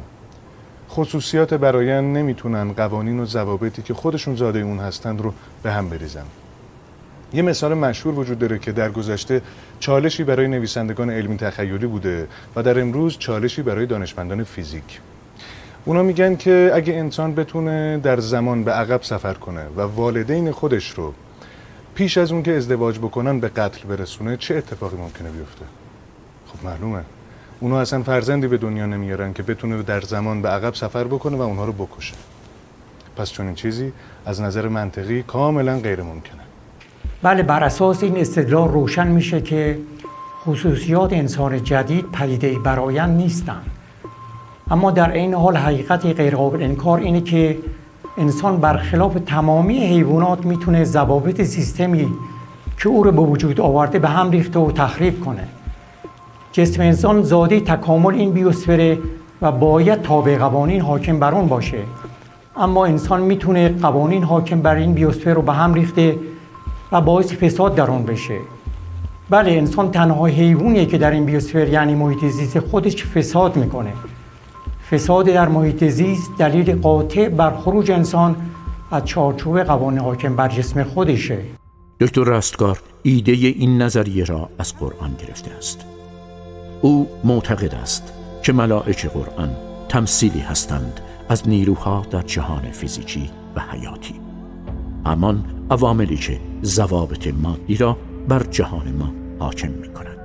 خصوصیات برآیند نمیتونن قوانین و ضوابطی که خودشون زاده اون هستند رو به هم بریزن. یه مثال مشهور وجود داره که در گذشته چالشی برای نویسندگان علمی تخیلی بوده و در امروز چالشی برای دانشمندان فیزیک. اونا میگن که اگه انسان بتونه در زمان به عقب سفر کنه و والدین خودش رو پیش از اون که ازدواج بکنن به قتل برسونه، چه اتفاقی ممکنه بیفته؟ خب معلومه اونا اصلا فرزندی به دنیا نمیارن که بتونه در زمان به عقب سفر بکنه و اونها رو بکشه. پس چون این چیزی از نظر منطقی کاملا غیر ممکنه. بله، بر اساس این استدلال روشن میشه که خصوصیات انسان جدید پدیده‌ای برآیند نیستند. اما در این حال حقیقت غیرقابل انکار اینه که انسان برخلاف تمامی حیوانات میتونه ضوابط سیستمی که او رو به وجود آورده به هم ریخته و تخریب کنه. جسم انسان زاده تکامل این بیوسفره و باید تابع قوانین حاکم بر اون باشه. اما انسان میتونه قوانین حاکم بر این بیوسفر رو به هم ریخته و باعث فساد در اون بشه. بله، انسان تنها حیوانیه که در این بیوسفر یعنی محیط زیست خودش فساد میکنه. فساد در محیط زیست دلیل قاطع بر خروج انسان از چارچوب قوانین حاکم بر جسم خودشه. دکتر رستگار ایده این نظریه را از قرآن گرفته است. او معتقد است که ملائکه قرآن تمثیلی هستند از نیروها در جهان فیزیکی و حیاتی، همان عواملی که ضوابط مادی را بر جهان ما حاکم می کنند.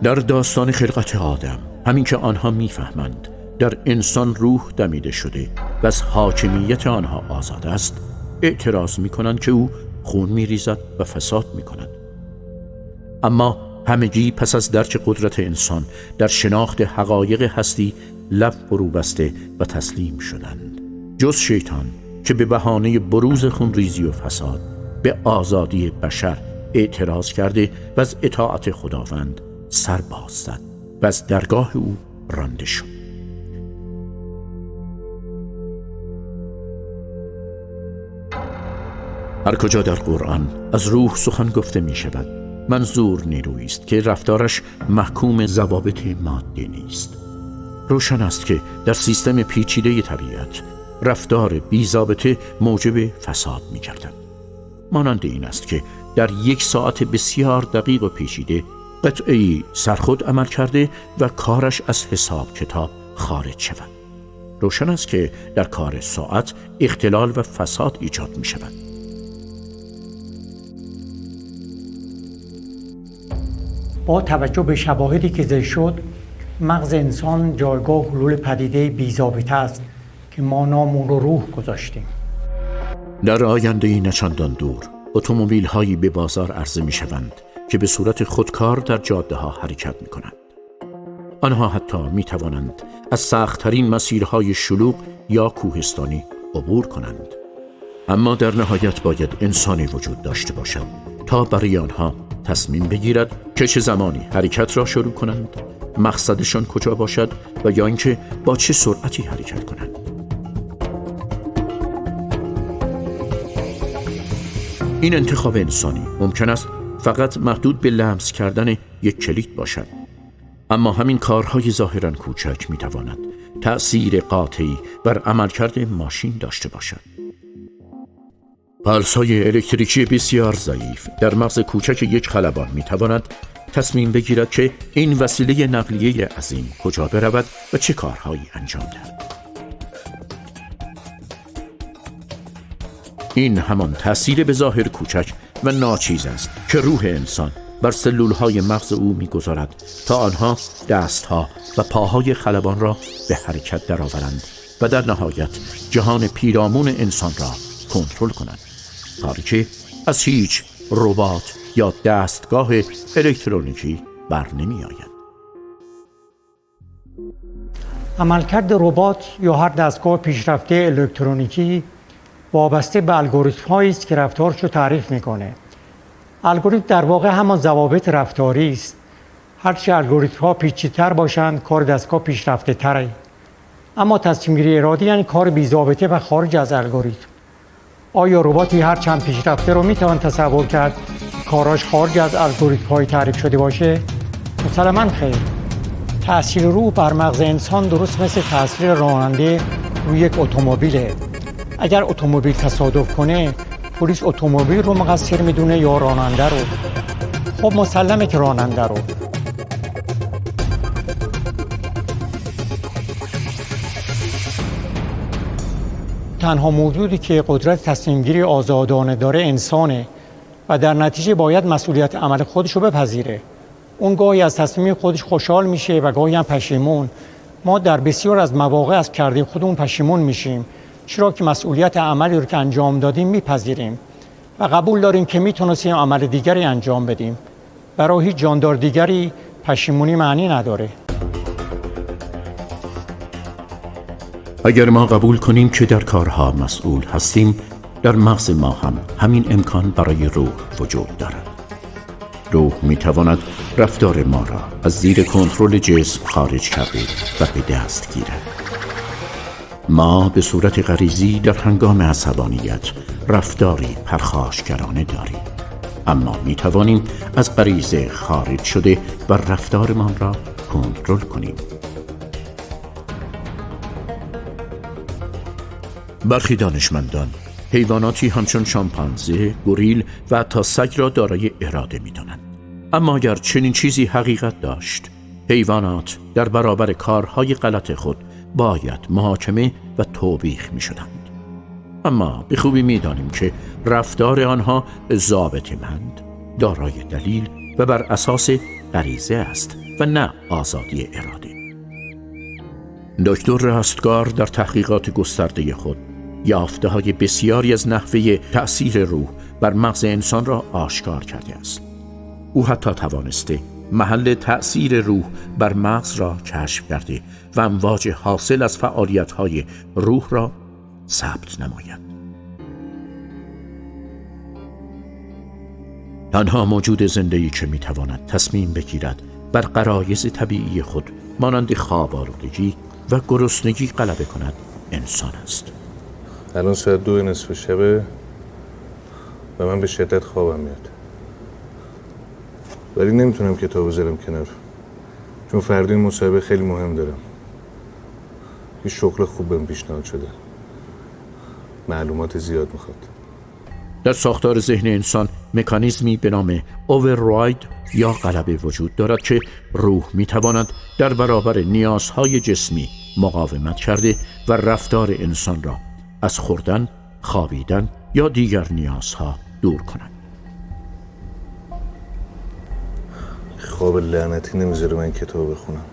در داستان خلقت آدم، همین که آنها میفهمند در انسان روح دمیده شده و از حاکمیت آنها آزاد است، اعتراض می کنند که او خون می ریزد و فساد می کند. اما همگی پس از درک قدرت انسان در شناخت حقایق هستی لب فرو بسته و تسلیم شدند، جز شیطان که به بهانه بروز خونریزی و فساد به آزادی بشر اعتراض کرده و از اطاعت خداوند سر باز زد و از درگاه او رانده شد. هر کجا در قرآن از روح سخن گفته می شود، منظور نیرویی است که رفتارش محکوم ضوابط مادی نیست. روشن است که در سیستم پیچیده طبیعت رفتار بی ضابطه موجب فساد می گردد. مانند این است که در یک ساعت بسیار دقیق و پیچیده قطعه‌ای سرخود عمل کرده و کارش از حساب کتاب خارج شود. روشن است که در کار ساعت اختلال و فساد ایجاد می شود. با توجه به شواهدی که ذکر شد، مغز انسان جایگاه حلول پدیده بی‌ضابطه است که ما نام اون رو روح گذاشتیم. در آینده نه چندان دور، اتومبیل هایی به بازار عرضه می شوند که به صورت خودکار در جاده ها حرکت می کنند. آنها حتی می توانند از سخت‌ترین مسیرهای شلوغ یا کوهستانی عبور کنند. اما در نهایت باید انسانی وجود داشته باشد تا برای آنها تصمیم بگیرد که چه زمانی حرکت را شروع کنند، مقصدشان کجا باشد و یا اینکه با چه سرعتی حرکت کنند. این انتخاب انسانی ممکن است فقط محدود به لمس کردن یک کلید باشد، اما همین کارهای ظاهراً کوچک میتواند تأثیر قاطعی بر عملکرد ماشین داشته باشد. پلس‌های الکتریکی بسیار ضعیف در مغز کوچک یک خلبان میتواند تصمیم بگیرد که این وسیله نقلیه عظیم کجا برود و چه کارهایی انجام دهد. این همان تأثیر به ظاهر کوچک و ناچیز است که روح انسان بر سلولهای مغز او می‌گذارد تا آنها دستها و پاهای خلبان را به حرکت درآورند و در نهایت جهان پیرامون انسان را کنترل کنند، کاری که از هیچ ربات یا دستگاه الکترونیکی بر نمی آید. عملکرد ربات یا هر دستگاه پیشرفته الکترونیکی وابسته به الگوریتم‌هایی است که رفتارش رو تعریف می‌کنه. الگوریتم در واقع همان ضوابط رفتاری است. هرچه الگوریتم‌ها پیچیده‌تر باشند، کار دستگاه پیشرفته‌تره. اما تصمیم‌گیری ارادی یعنی کار بی‌ضابطه و خارج از الگوریتم. آیا رباتی هر چند پیشرفته رو میتوان تصور کرد کاراش خارج از الگوریتم‌های تعریف شده باشه؟ مسلماً خیر. تأثیر روح بر مغز انسان درست مثل تأثیر راننده روی یک اتومبیله. اگر اتومبیل تصادف کنه، پلیس اتومبیل رو مقصر میدونه یا راننده رو؟ خب مسلمه که راننده رو. تنها موجودی که قدرت تصمیم‌گیری آزادانه داره انسانه و در نتیجه باید مسئولیت عمل خودش رو بپذیره. اون گاهی از تصمیم خودش خوشحال میشه و گاهی هم پشیمون. ما در بسیار از مواقع از کرده خودمون پشیمون میشیم، چرا که مسئولیت عملی رو که انجام دادیم میپذیریم و قبول داریم که میتونستیم عمل دیگری انجام بدیم. برای هیچ جاندار دیگری پشیمونی معنی نداره. اگر ما قبول کنیم که در کارها مسئول هستیم، در مغز ما هم همین امکان برای روح وجود دارد. روح میتواند رفتار ما را از زیر کنترل جسم خارج کرده و به دست گیرد. ما به صورت غریزی در هنگام عصبانیت رفتاری پرخاشگرانه داریم، اما میتوانیم از غریزه خارج شده و رفتارمان را کنترل کنیم. برخی دانشمندان حیواناتی همچون شامپانزه، گوریل و حتی سگ را دارای اراده می‌دانند. اما اگر چنین چیزی حقیقت داشت، حیوانات در برابر کارهای غلط خود باید محاکمه و توبیخ می‌شدند. اما به خوبی می‌دانیم که رفتار آنها ضابطه‌مند، دارای دلیل و بر اساس غریزه است و نه آزادی اراده. دکتر رستگار در تحقیقات گسترده خود یافته‌های بسیاری از نحوه تأثیر روح بر مغز انسان را آشکار کرده است. او حتی توانسته محل تأثیر روح بر مغز را کشف کرده و امواج حاصل از فعالیت‌های روح را ثبت نماید. تنها موجود زنده‌ای که می‌تواند تصمیم بگیرد بر غرایز طبیعی خود مانند خواب آلودگی و گرسنگی غلبه کند انسان است. الان ساعت 2 نصف شبه و من به شدت خوابم میاد، ولی نمیتونم کتابو بذارم کنار، چون فردا این مصاحبه خیلی مهم دارم. یه شغل خوب بهم پیشنهاد شده، معلومات زیاد میخواد. در ساختار ذهن انسان مکانیزمی به نام اوورراید یا غلبه وجود دارد که روح میتواند در برابر نیازهای جسمی مقاومت کرده و رفتار انسان را از خوردن، خوابیدن یا دیگر نیازها دور کند. خواب لعنتی نمیذاره من کتاب بخونم،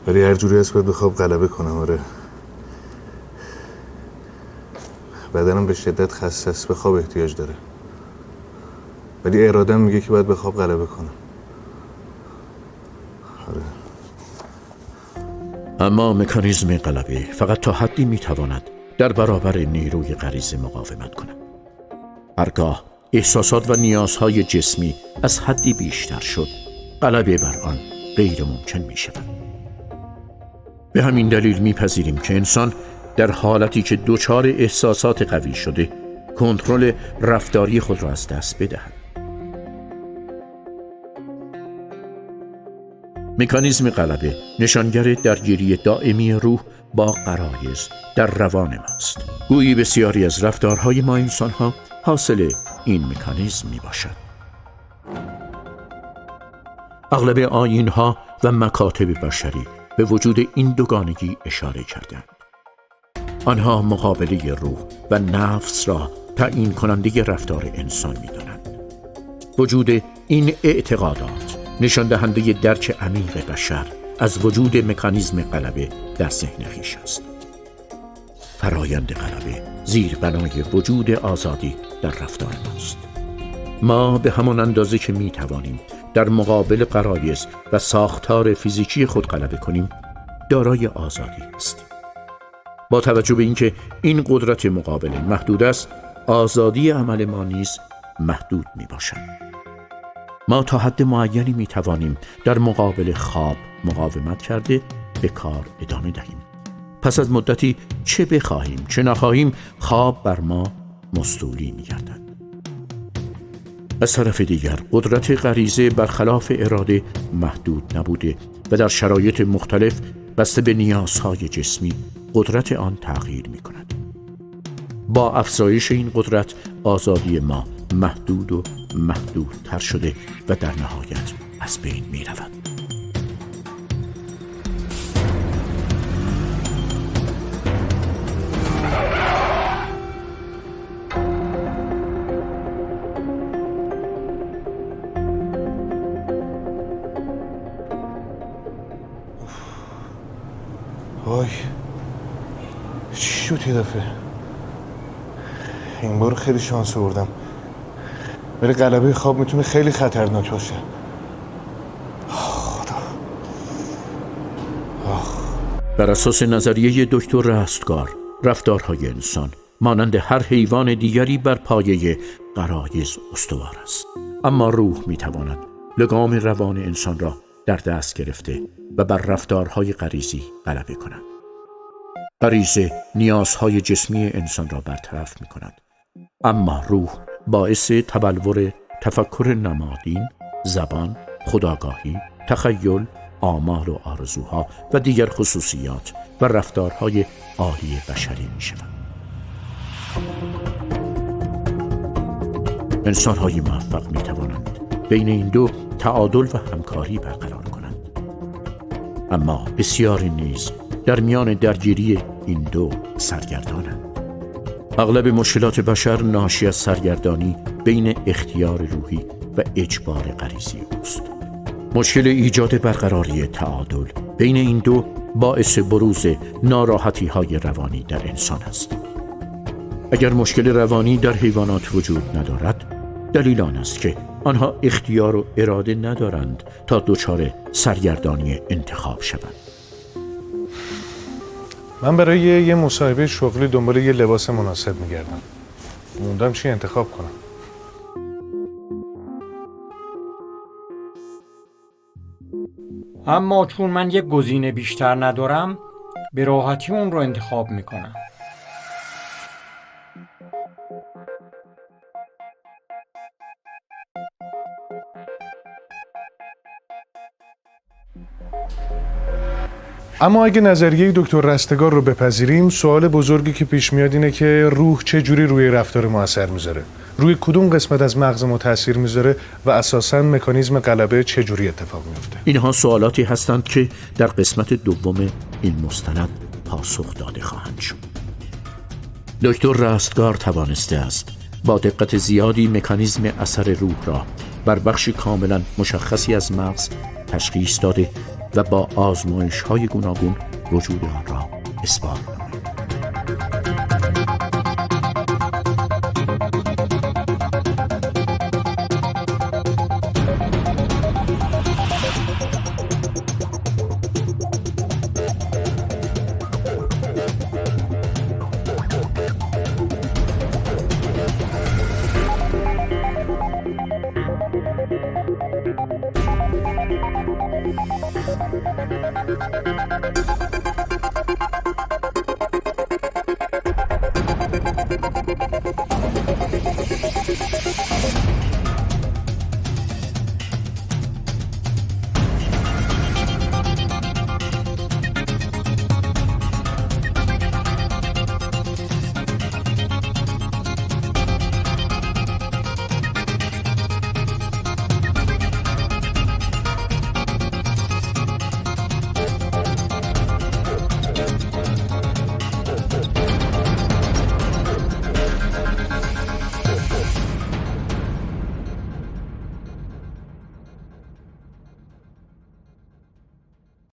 ولی هر جوری هست باید به خواب غلبه کنم. آره، بدنم به شدت خسته است، به خواب احتیاج داره، ولی ارادم میگه که باید به خواب غلبه کنم. آره. اما مکانیزم غلبه فقط تا حدی میتواند در برابر نیروی غریزه مقاومت کند. هرگاه احساسات و نیازهای جسمی از حدی بیشتر شد، غلبه بر آن غیر ممکن می شود. به همین دلیل میپذیریم که انسان در حالتی که دچار احساسات قوی شده، کنترل رفتاری خود را از دست بدهد. مکانیزم غلبه نشانگر درگیری دائمی روح با غرایز در روان ماست. گویی بسیاری از رفتارهای ما انسان‌ها حاصل این مکانیزم می باشد. اغلب آیین‌ها و مکاتب بشری به وجود این دوگانگی اشاره کردند. آنها مقابله روح و نفس را تعیین کننده رفتار انسان می دانند. وجود این اعتقادات نشان دهنده درک عمیق بشر از وجود مکانیزم غلبه در ذهن خویش است. فرایند غلبه زیربنای وجود آزادی در رفتار ماست. ما به همان اندازه که می توانیم در مقابل غرایز و ساختار فیزیکی خود غلبه کنیم، دارای آزادی هستیم. با توجه به اینکه این قدرت مقابله محدود است، آزادی عمل ما نیز محدود می باشد. ما تا حد معینی می توانیم در مقابل خواب مقاومت کرده به کار ادامه دهیم. پس از مدتی چه بخواهیم چه نخواهیم، خواب بر ما مستولی می گردد. از طرف دیگر قدرت غریزه برخلاف اراده محدود نبوده و در شرایط مختلف بسته به نیازهای جسمی قدرت آن تغییر می کند. با افزایش این قدرت آزادی ما محدود و محدودتر شده و در نهایت از بین می رود. وای چی شد یه دفعه؟ این بار خیلی شانس آوردم، ولی غلبه خواب میتونه خیلی خطرناک باشه. خدا. بر اساس نظریه دکتر رستگار، رفتارهای انسان مانند هر حیوان دیگری بر پایه غرایز استوار است، اما روح میتواند لگام روان انسان را در دست گرفته و بر رفتارهای غریزی غلبه کند. غریزه نیازهای جسمی انسان را برطرف میکند، اما روح باعث تبلور تفکر نمادین، زبان، خودآگاهی، تخیل، آمال و آرزوها و دیگر خصوصیات و رفتارهای عالی بشری می شود. انسان‌های موفق می توانند بین این دو تعادل و همکاری برقرار کنند، اما بسیاری نیز در میان درگیری این دو سرگردانند. اغلب مشکلات بشر ناشی از سرگردانی بین اختیار روحی و اجبار غریزی است. مشکل ایجاد برقراری تعادل بین این دو باعث بروز ناراحتی‌های روانی در انسان است. اگر مشکل روانی در حیوانات وجود ندارد، دلیل آن است که آنها اختیار و اراده ندارند تا دچار سرگردانی انتخاب شوند. من برای یه مصاحبه شغلی دنبال یه لباس مناسب میگردم. موندم چی انتخاب کنم. اما چون من یک گزینه بیشتر ندارم، به راحتی اون رو انتخاب میکنم. اما اگه نظریه دکتر رستگار رو بپذیریم، سوال بزرگی که پیش میاد اینه که روح چه جوری روی رفتار ما اثر میذاره؟ روی کدوم قسمت از مغز ما تاثیر میذاره و اساساً مکانیزم غلبه چه جوری اتفاق میفته؟ اینها سوالاتی هستند که در قسمت دوم این مستند پاسخ داده خواهند شد. دکتر رستگار توانسته است با دقت زیادی مکانیزم اثر روح را بر بخشی کاملا مشخصی از مغز تشخیص داده و با آزمایش‌های گوناگون وجود آن را اثبات نمود.